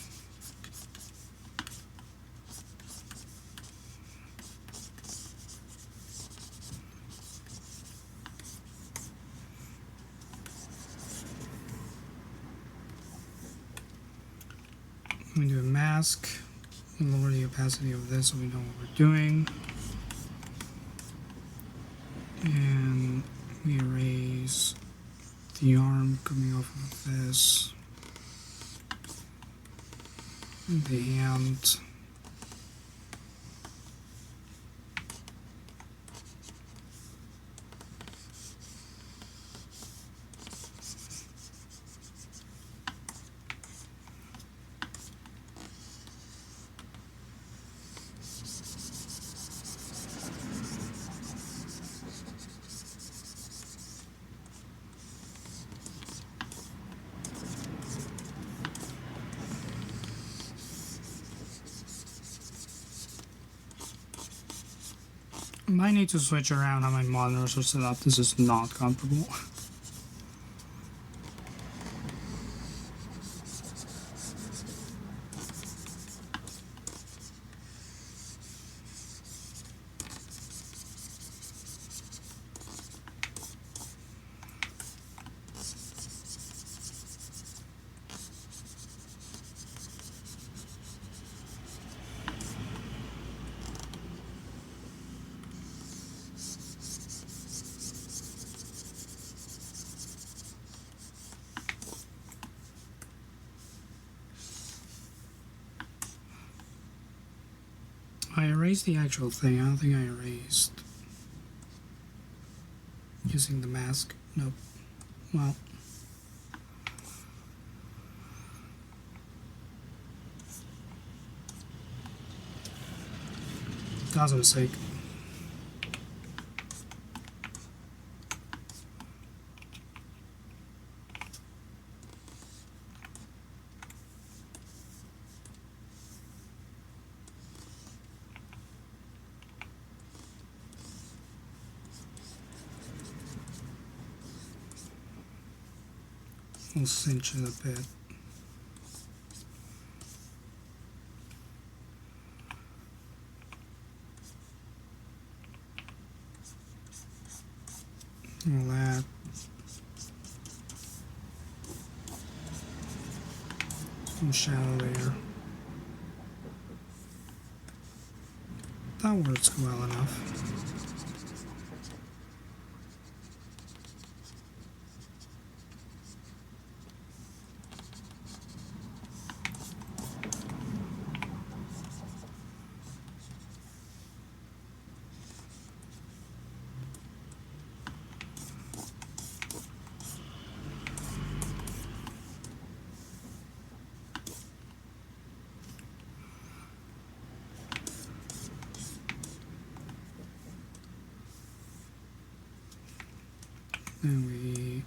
I'm going to do a mask, lower the opacity of this so we know what we're doing. And We erase the arm coming off of this, the hand. Might need to switch around how my monitors are set up. This is not comfortable. I erased the actual thing. I don't think I erased using the mask. Nope. Well, that was a mistake. We'll cinch it a bit. All that. Some shadow there. That works well enough. And we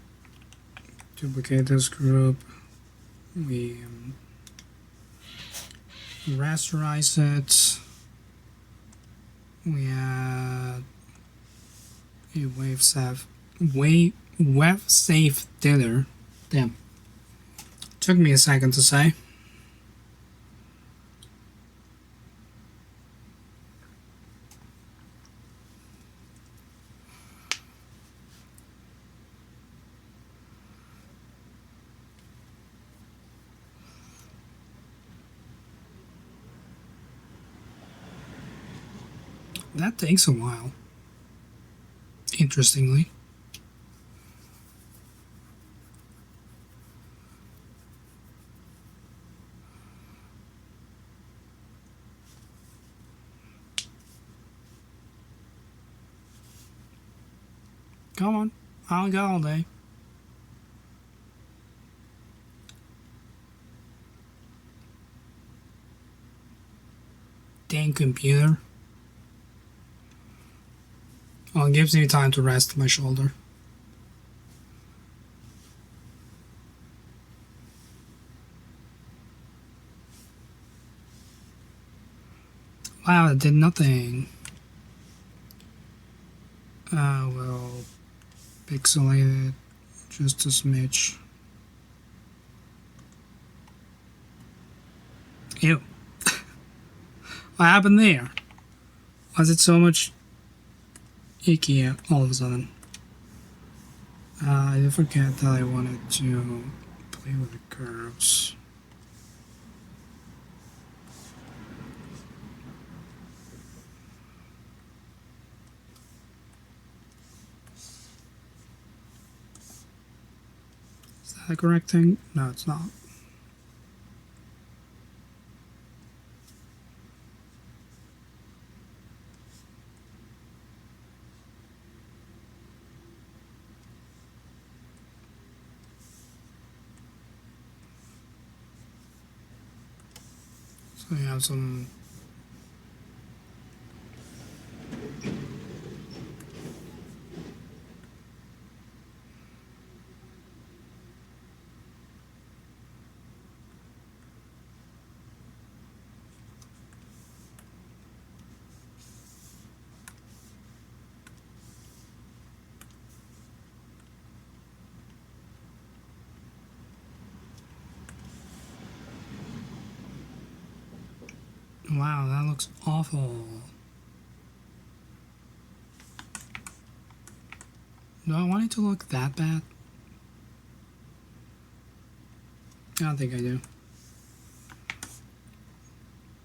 duplicate this group. We rasterize it. We add a wave safe dither. Damn. Took me a second to say. That takes a while. Interestingly. Come on, I'll go all day. Dang computer. Well, it gives me time to rest my shoulder. Wow, it did nothing. We'll pixelate it just a smidge. Ew. What happened there? Was it so much icky all of a sudden? I did forget that I wanted to play with the curves. the correct thing? No, it's not. So you have some wow, that looks awful. Do I want it to look that bad? I don't think I do.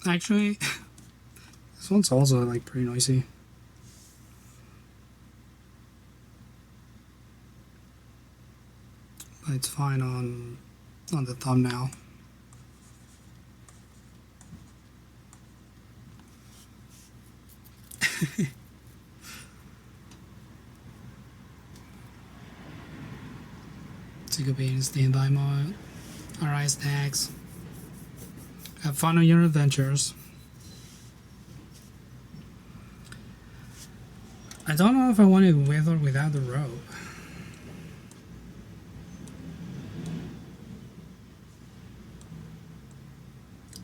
Actually, this one's also like pretty noisy. But it's fine on the thumbnail. Take a beat in standby mode. Alright, snacks. Have fun on your adventures. I don't know if I want it with or without the rope.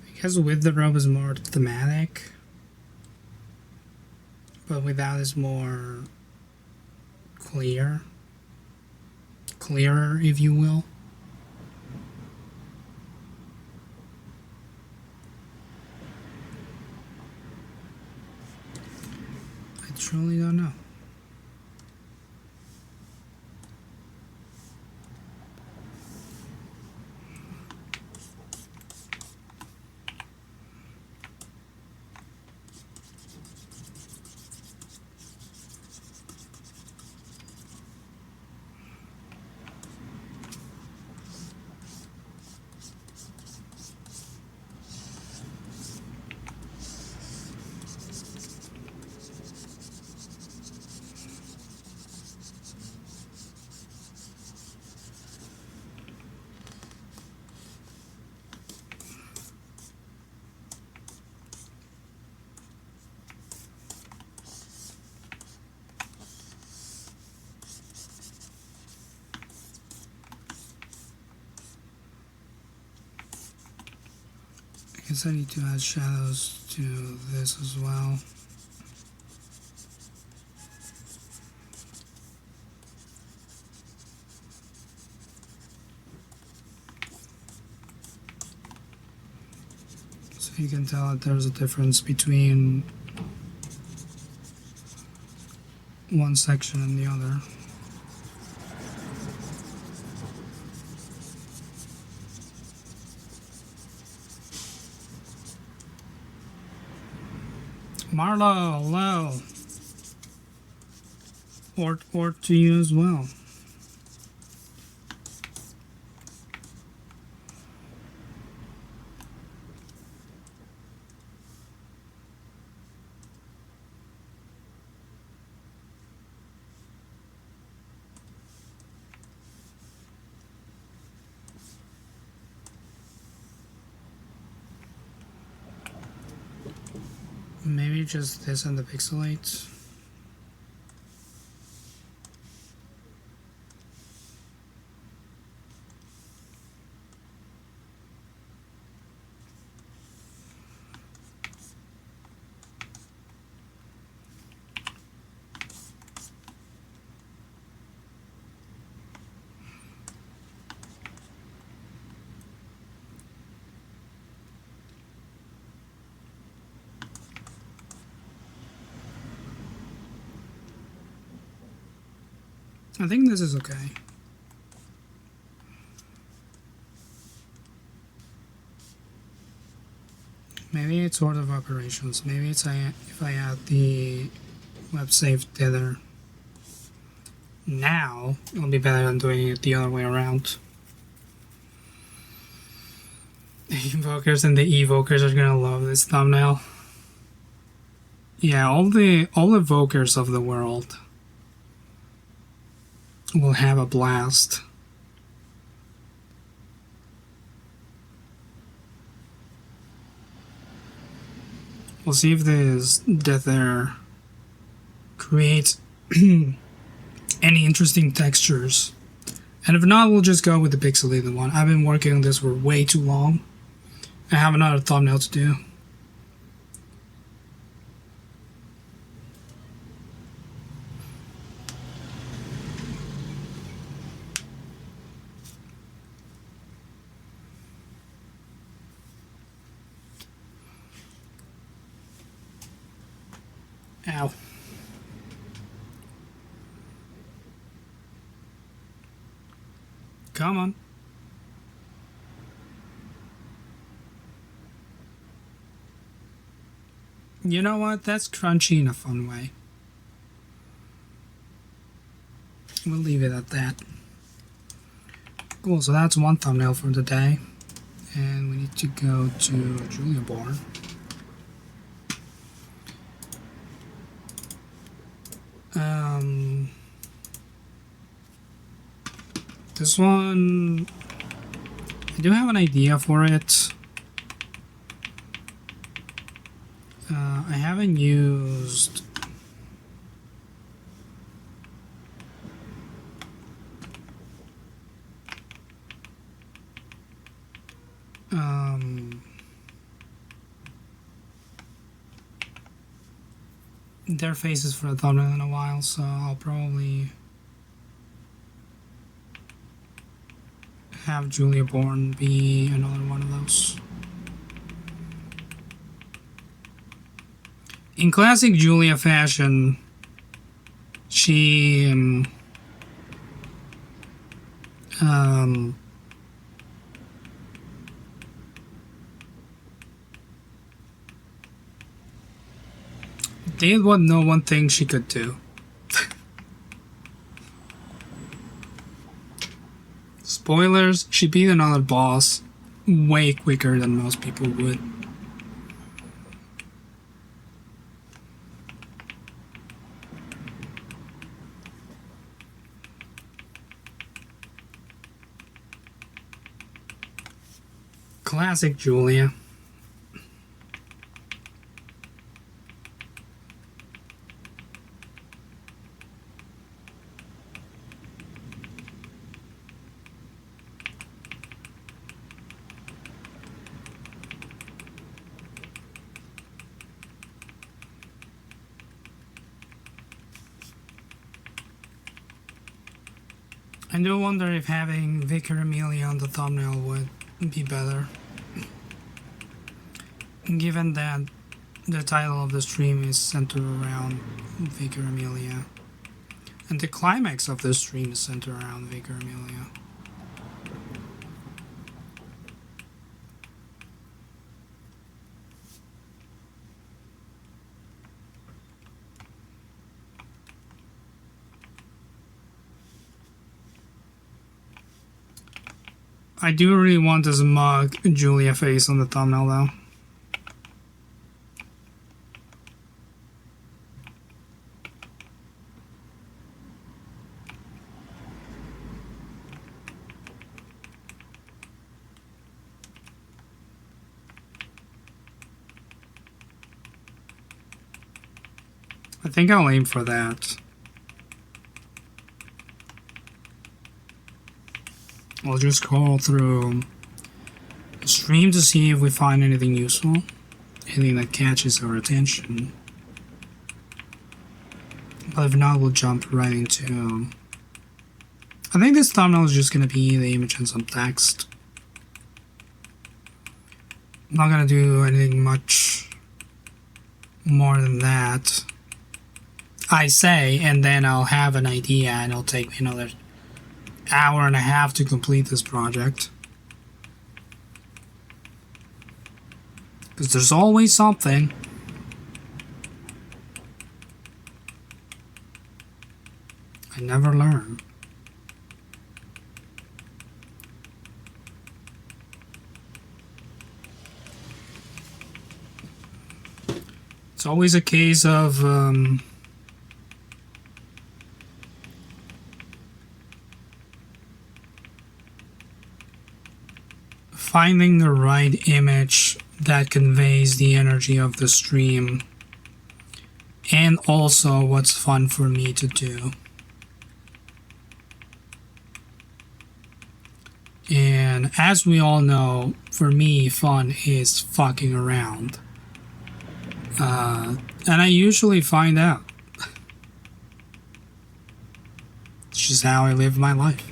I guess with the rope is more thematic, but without is more clearer, if you will. I truly don't know. I guess I need to add shadows to this as well. So you can tell that there's a difference between one section and the other. Marlo, hello. Or to you as well. Maybe just this and the pixelates. I think this is okay. Maybe it's order of operations. Maybe it's if I add the web save tether now, it'll be better than doing it the other way around. The invokers and the evokers are gonna love this thumbnail. Yeah, all the evokers of the world will have a blast. We'll see if this death air creates any interesting textures. And if not, we'll just go with the pixelated one. I've been working on this for way too long. I have another thumbnail to do. Ow. Come on. You know what? That's crunchy in a fun way. We'll leave it at that. Cool, so that's one thumbnail for the day. And we need to go to Julia Born. This one, I do have an idea for it. I haven't used their faces for a thumbnail in a while, so I'll probably have Julia Bourne be another one of those. In classic Julia fashion, she did what no one thinks she could do. Spoilers, she beat another boss way quicker than most people would. Classic Julia. I do wonder if having Vicar Amelia on the thumbnail would be better. Given that the title of the stream is centered around Vicar Amelia. And the climax of the stream is centered around Vicar Amelia. I do really want this mug Julia face on the thumbnail though. I think I'll aim for that. I'll just scroll through the stream to see if we find anything useful, anything that catches our attention. But if not, we'll jump right into... I think this thumbnail is just going to be the image and some text. I'm not going to do anything much more than that. I say, and then I'll have an idea and it'll take me another hour and a half to complete this project. Because there's always something. I never learn. It's always a case of finding the right image that conveys the energy of the stream, and also what's fun for me to do. And as we all know, for me, fun is fucking around. And I usually find out. It's just how I live my life.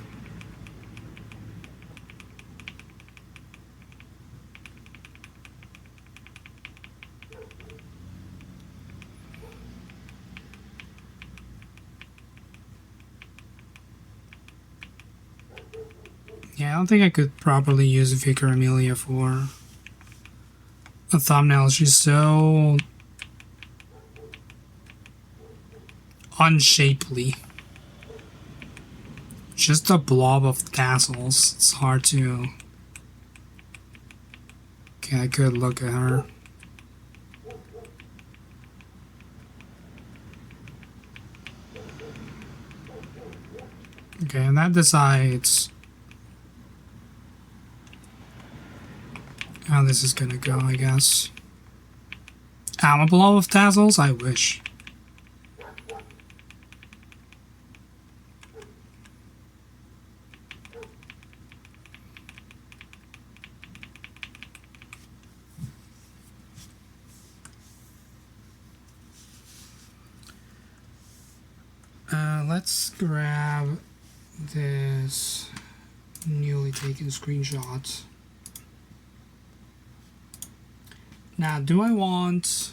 Yeah, I don't think I could properly use Vicar Amelia for a thumbnail. She's so unshapely. Just a blob of tassels. It's hard to get a good look at her. Okay, and that decides how this is gonna go, I guess. I'm a blob of tassels? I wish. Let's grab this newly taken screenshot. Now, do I want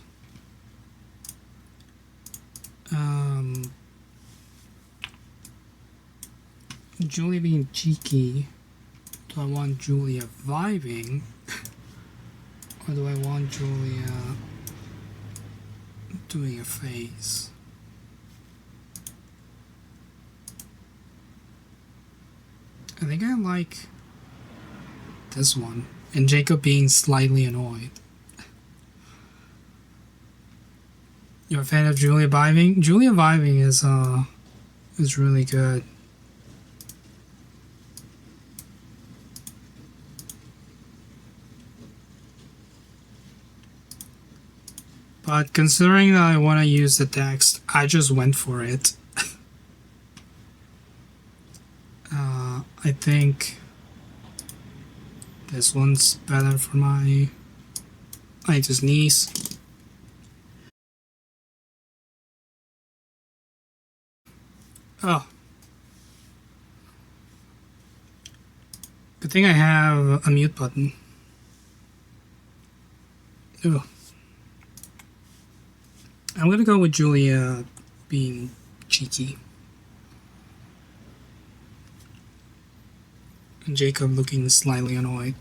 Julia being cheeky? Do I want Julia vibing? Or do I want Julia doing a face? I think I like this one. And Jacob being slightly annoyed. You're a fan of Julia vibing? Julia vibing is really good. But considering that I want to use the text, I just went for it. I think this one's better for my just niece. Oh. Good thing I have a mute button. Ooh. I'm gonna go with Julia being cheeky. And Jacob looking slightly annoyed.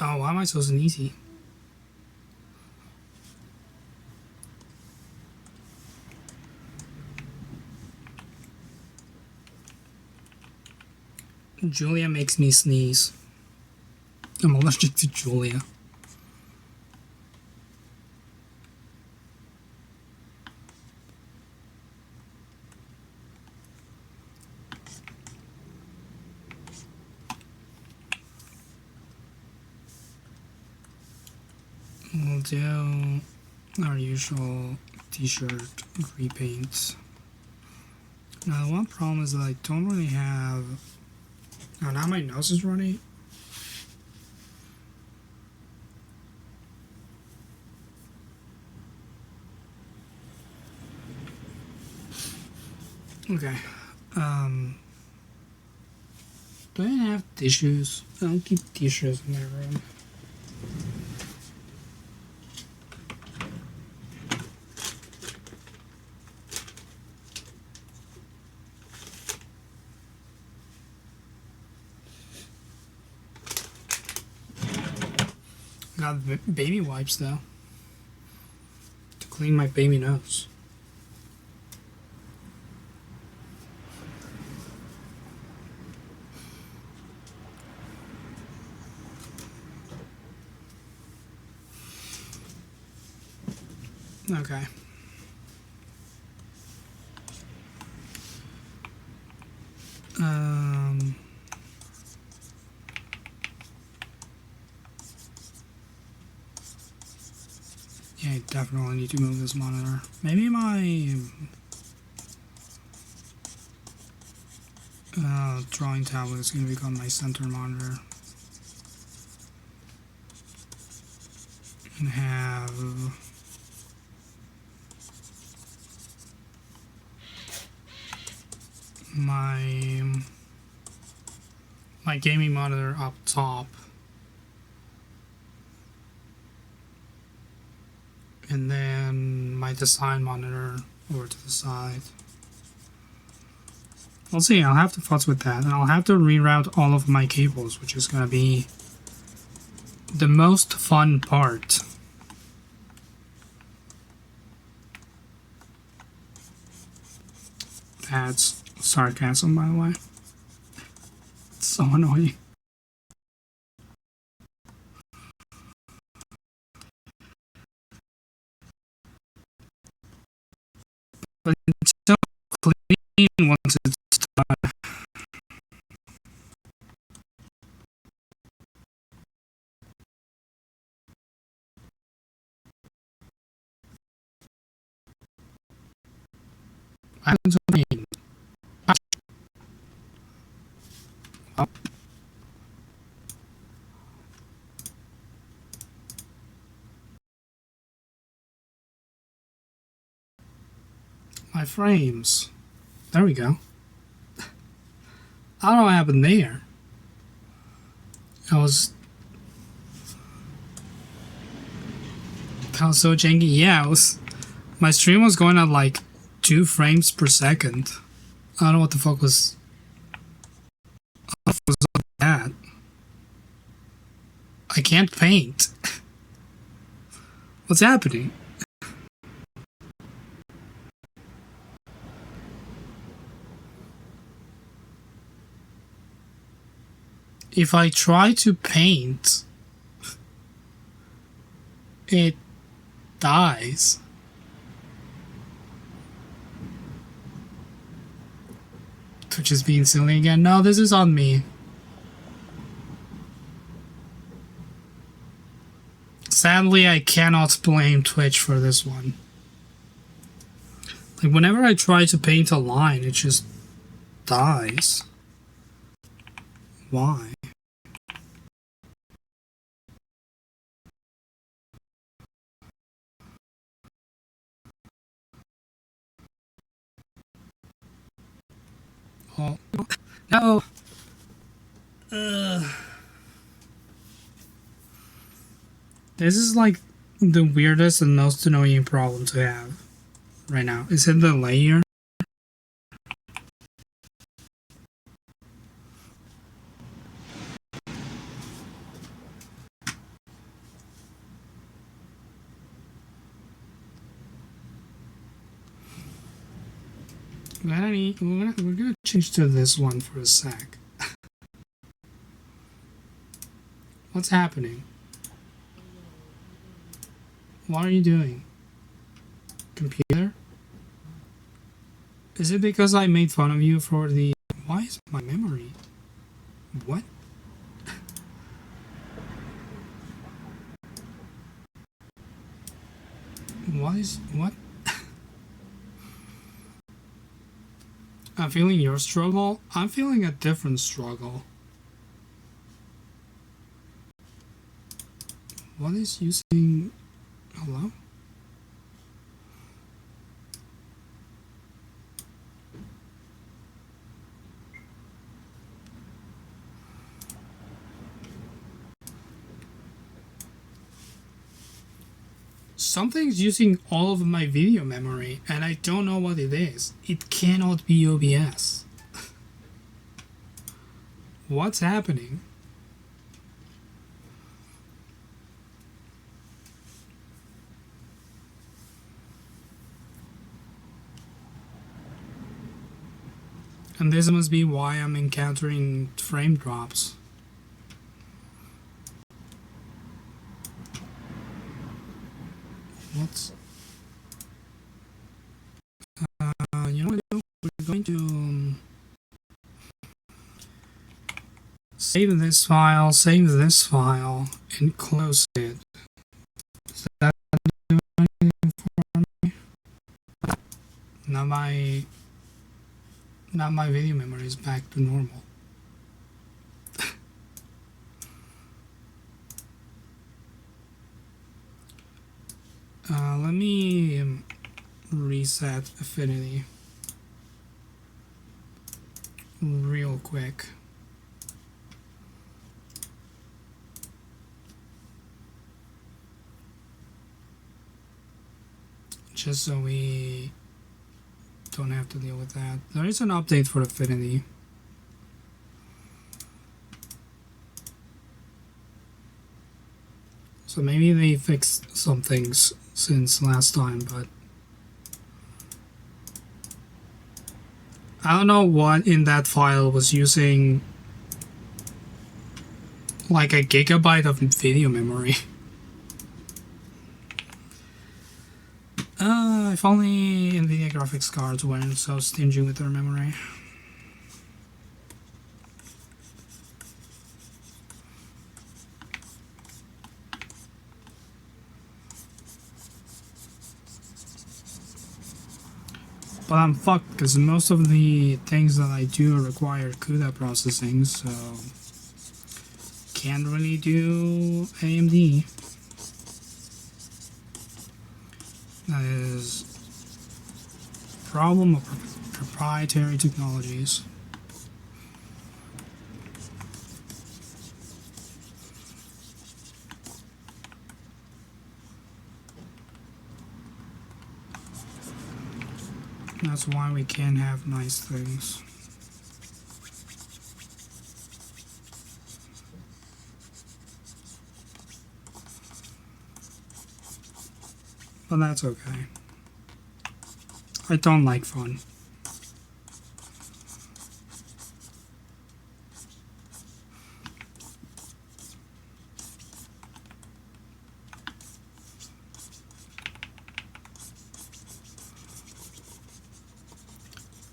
Oh, why am I so sneezy? Julia makes me sneeze. I'm allergic to Julia. We'll do our usual t-shirt repaints. Now the one problem is that I don't really have... Oh, now my nose is running. Okay. Do I have tissues? I don't keep tissues in my room. Got baby wipes though to clean my baby nose. Okay. Yeah, I definitely need to move this monitor. Maybe my drawing tablet is going to become my center monitor. And have my gaming monitor up top, and then my design monitor over to the side. We'll see. I'll have to futz with that, and I'll have to reroute all of my cables, which is going to be the most fun part. That's sarcasm, by the way. It's so annoying. But it's so clean once it's done. I haven't seen my frames. There we go. I don't know what happened there. That was so janky. Yeah, it was. My stream was going at like 2 frames per second. I don't know what the fuck was that. I can't paint. What's happening? If I try to paint, it dies. Twitch is being silly again. No, this is on me. Sadly, I cannot blame Twitch for this one. Like, whenever I try to paint a line, it just dies. Why? Oh, no. This is like the weirdest and most annoying problem to have right now. Is it the layer? We're gonna change to this one for a sec. What's happening? What are you doing? Computer? Is it because I made fun of you for the... Why is my memory? What? What? I'm feeling your struggle. I'm feeling a different struggle. What is using... Hello? Something's using all of my video memory, and I don't know what it is. It cannot be OBS. What's happening? And this must be why I'm encountering frame drops. What? You know what we're going to save this file, and close it. Does that do anything for me? Now my video memory is back to normal. Let me reset Affinity real quick. Just so we don't have to deal with that. There is an update for Affinity. So maybe they fixed some things since last time, but I don't know what in that file was using like a gigabyte of video memory. If only NVIDIA graphics cards weren't so stingy with their memory. But I'm fucked because most of the things that I do require CUDA processing, so can't really do AMD. That is a problem of proprietary technologies. That's why we can't have nice things. But that's okay. I don't like fun.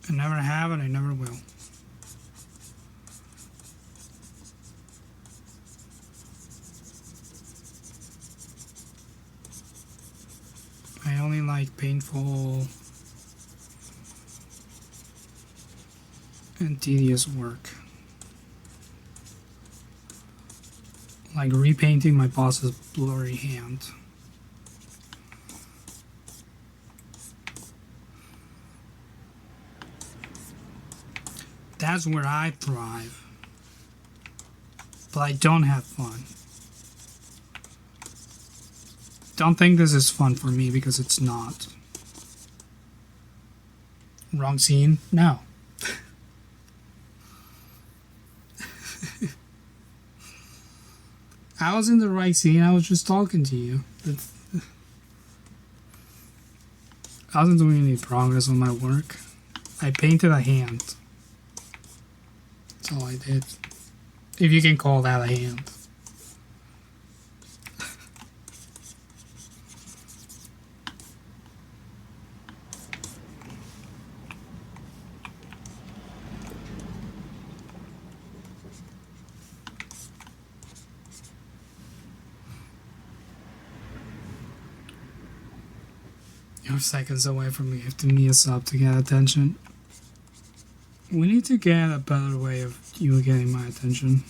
I never have and I never will. I only like painful and tedious work. Like repainting my boss's blurry hand. That's where I thrive. But I don't have fun. Don't think this is fun for me because it's not. Wrong scene? No. I was in the right scene, I was just talking to you. I wasn't doing any progress on my work. I painted a hand. That's all I did. If you can call that a hand. You're seconds away from gifting me a sub to get attention. We need to get a better way of you getting my attention.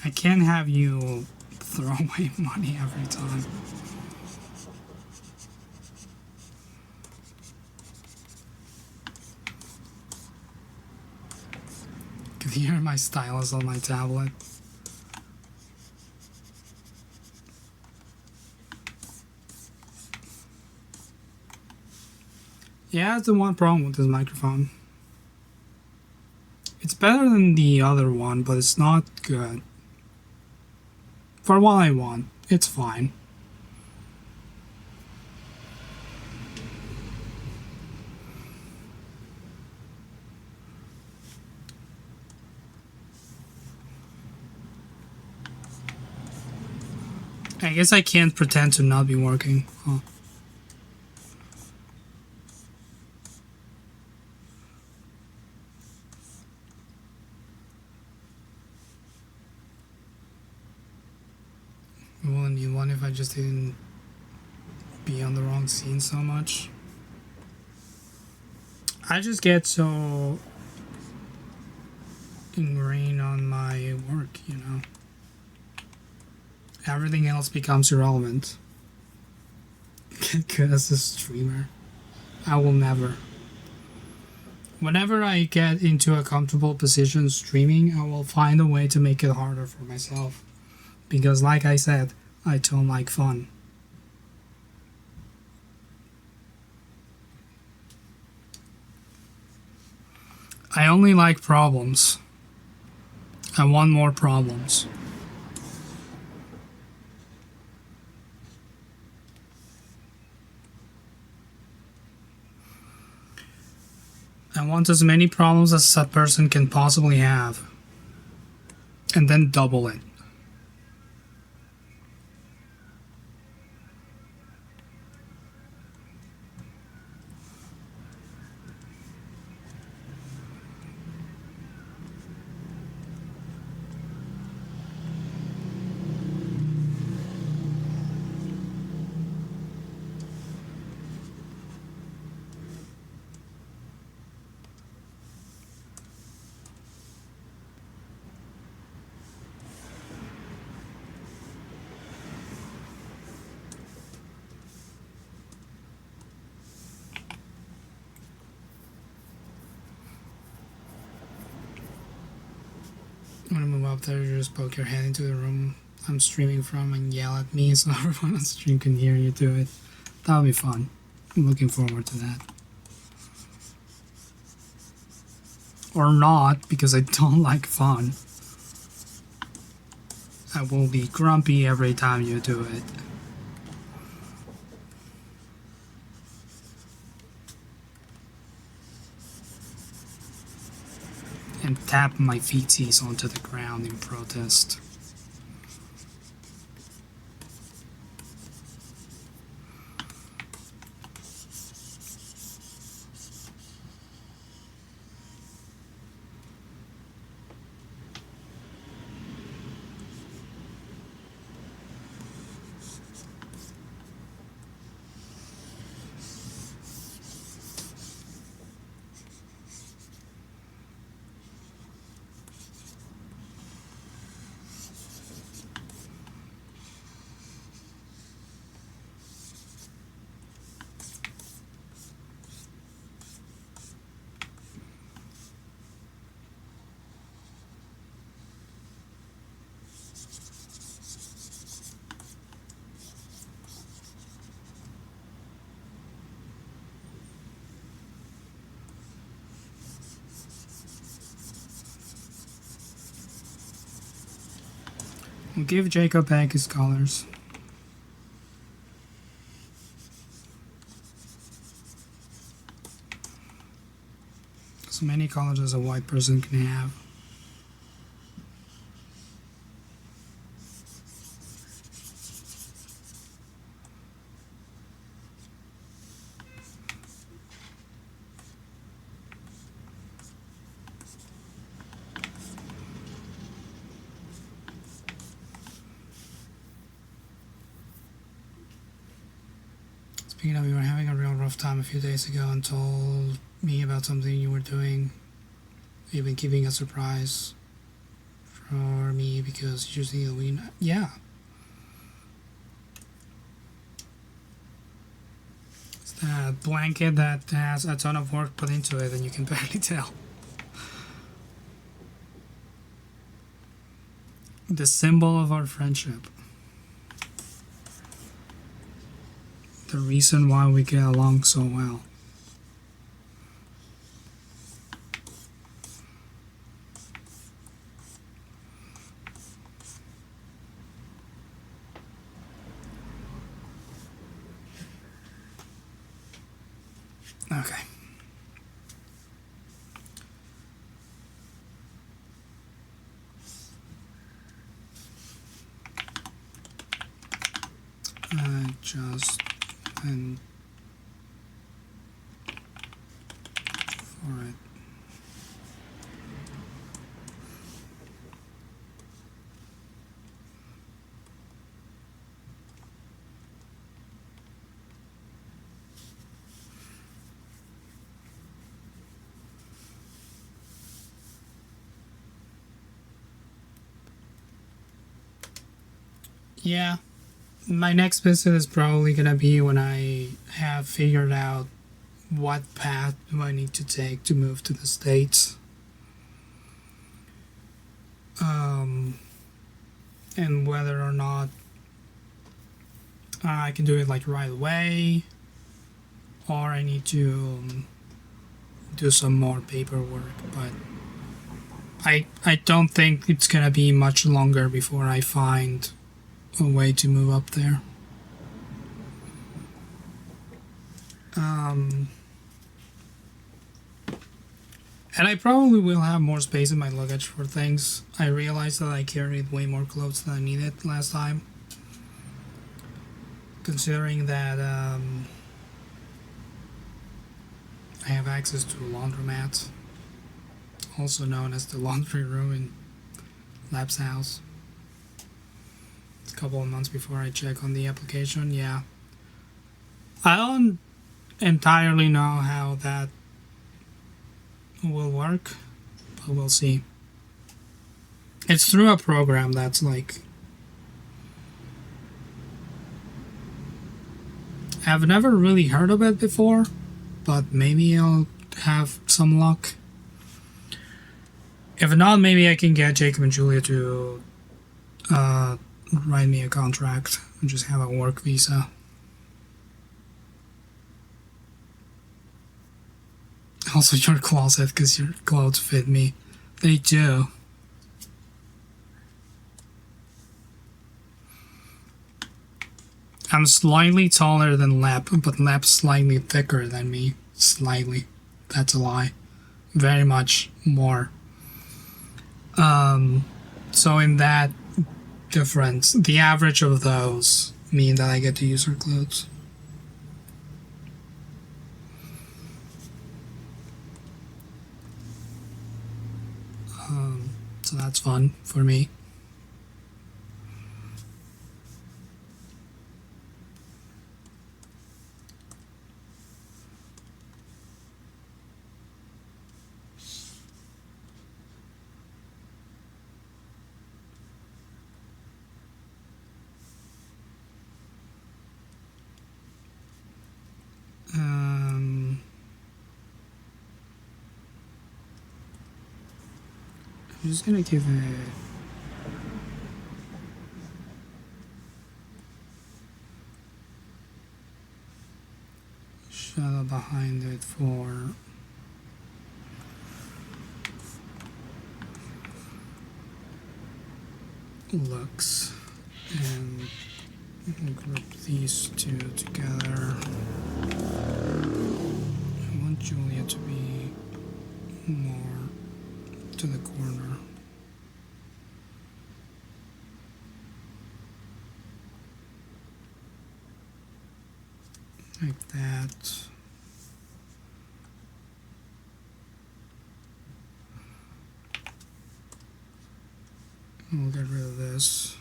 I can't have you throw away money every time. You can hear my stylus on my tablet. Yeah, that's the one problem with this microphone. It's better than the other one, but it's not good. For what I want, it's fine. I guess I can't pretend to not be working. Huh. Wouldn't you want if I just didn't be on the wrong scene so much? I just get so ingrained on my work, you know. Everything else becomes irrelevant. As a streamer, I will never. Whenever I get into a comfortable position streaming, I will find a way to make it harder for myself. Because, like I said, I don't like fun. I only like problems. I want more problems. I want as many problems as a person can possibly have. And then double it. I'm gonna move up there, you just poke your head into the room I'm streaming from and yell at me so everyone on stream can hear you do it. That'll be fun. I'm looking forward to that. Or not, because I don't like fun. I will be grumpy every time you do it. And tap my feeties onto the ground in protest. We'll give Jacob back his colors. So many colors as a white person can have. Speaking of, you were having a real rough time a few days ago and told me about something you were doing. You've been keeping a surprise for me because usually we... Yeah. It's that blanket that has a ton of work put into it and you can barely tell. The symbol of our friendship. The reason why we get along so well. Okay. just and for it. Yeah, my next visit is probably gonna be when I have figured out what path do I need to take to move to the States. And whether or not I can do it like right away, or I need to do some more paperwork. But I don't think it's gonna be much longer before I find a way to move up there. And I probably will have more space in my luggage for things. I realized that I carried way more clothes than I needed last time. Considering that I have access to a laundromat, also known as the laundry room in Lab's house. It's a couple of months before I check on the application, yeah. I don't entirely know how that will work, but we'll see. It's through a program that's like, I've never really heard of it before, but maybe I'll have some luck. If not, maybe I can get Jacob and Julia to write me a contract and just have a work visa. Also, your closet, because your clothes fit me. They do. I'm slightly taller than Lep, but Lep's slightly thicker than me. Slightly. That's a lie. Very much more. So in that difference, the average of those mean that I get to use her clothes. So that's fun for me. I'm just gonna give it shadow behind it for looks, and group these two together. I want Julia to be more to the corner. Like that. We'll get rid of this.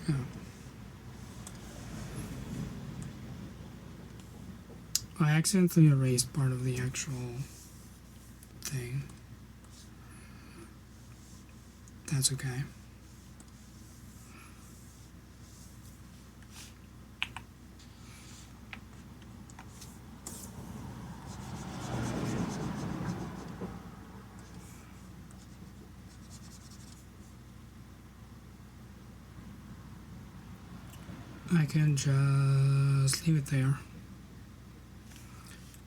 Yeah. I accidentally erased part of the actual thing. That's okay. I can just leave it there.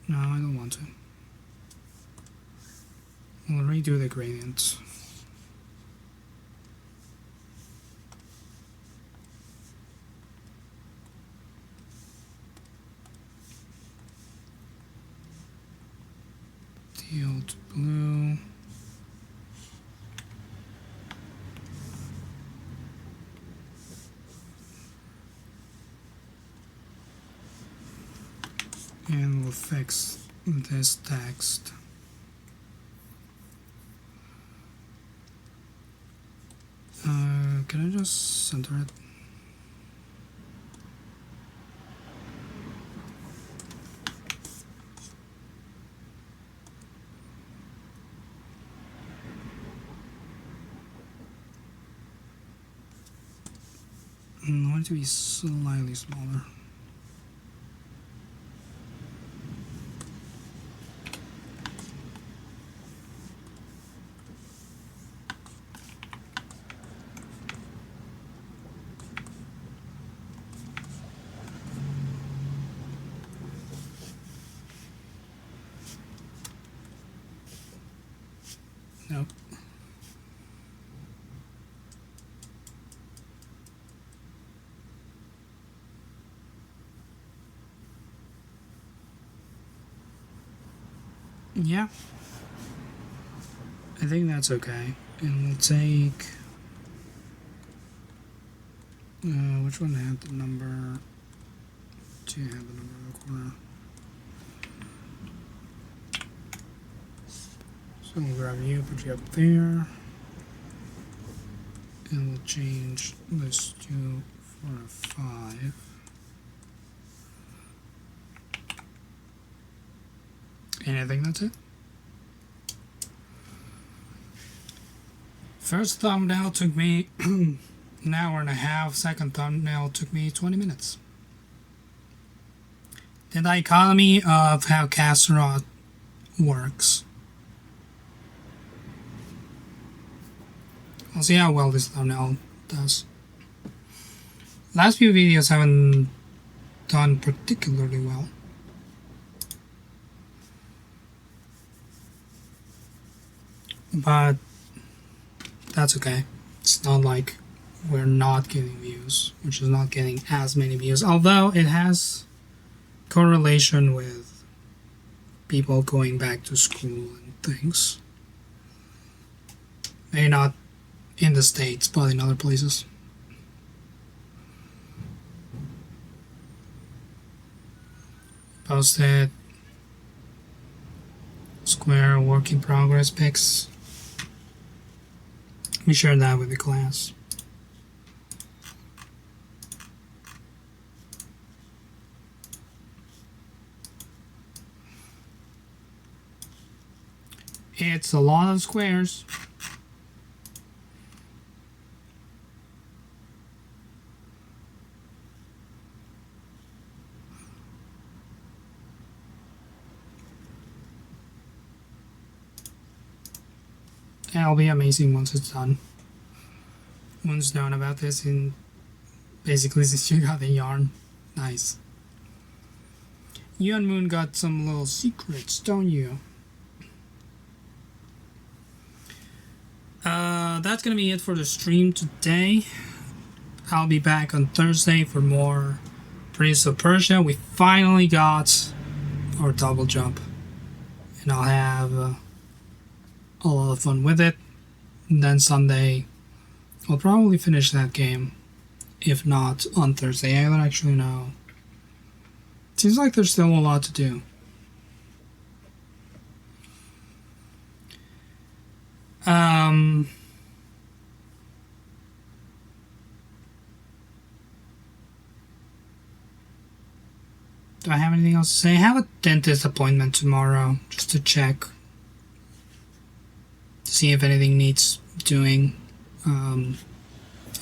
No, I don't want to. We'll redo the gradients. Teal to blue. And we'll fix this text. Can I just center it? I want it to be slightly smaller. Nope. Yeah. I think that's okay. And we'll take... which one had the number? 2 had the number in the corner. So we'll grab you, put you up there. And we'll change this to for a 5. And I think that's it. First thumbnail took me an hour and a half. Second thumbnail took me 20 minutes. The dichotomy of how Khaztaroth works. I'll see how well this thumbnail does. Last few videos haven't done particularly well. But that's okay. It's not like we're not getting views, which is not getting as many views, although it has correlation with people going back to school and things. Maybe not in the States, but in other places. Posted Square work in progress pics. We share that with the class. It's a lot of squares. It'll be amazing once it's done. Once known about this, and basically since you got the yarn. Nice. You and Moon got some little secrets, don't you? That's gonna be it for the stream today. I'll be back on Thursday for more Prince of Persia. We finally got our double jump, and I'll have a lot of fun with it. And then Sunday, I'll probably finish that game. If not on Thursday, I don't actually know. Seems like there's still a lot to do. Do I have anything else to say? I have a dentist appointment tomorrow just to check, to see if anything needs doing. I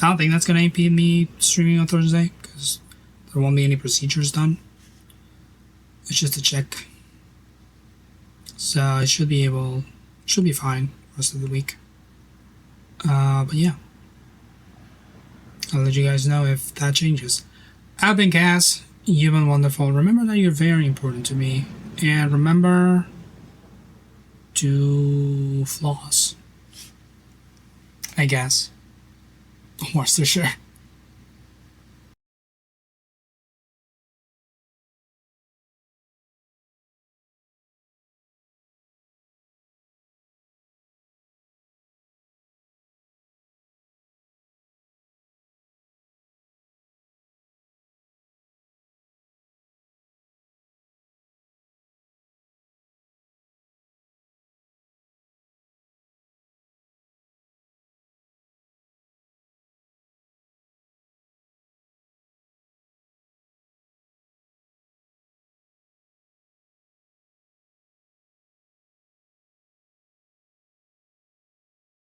don't think that's going to impede me streaming on Thursday because there won't be any procedures done. It's just a check. So I should be fine the rest of the week. But yeah. I'll let you guys know if that changes. I've been Khaz. You've been wonderful. Remember that you're very important to me. And remember to floss. I guess. Worcestershire.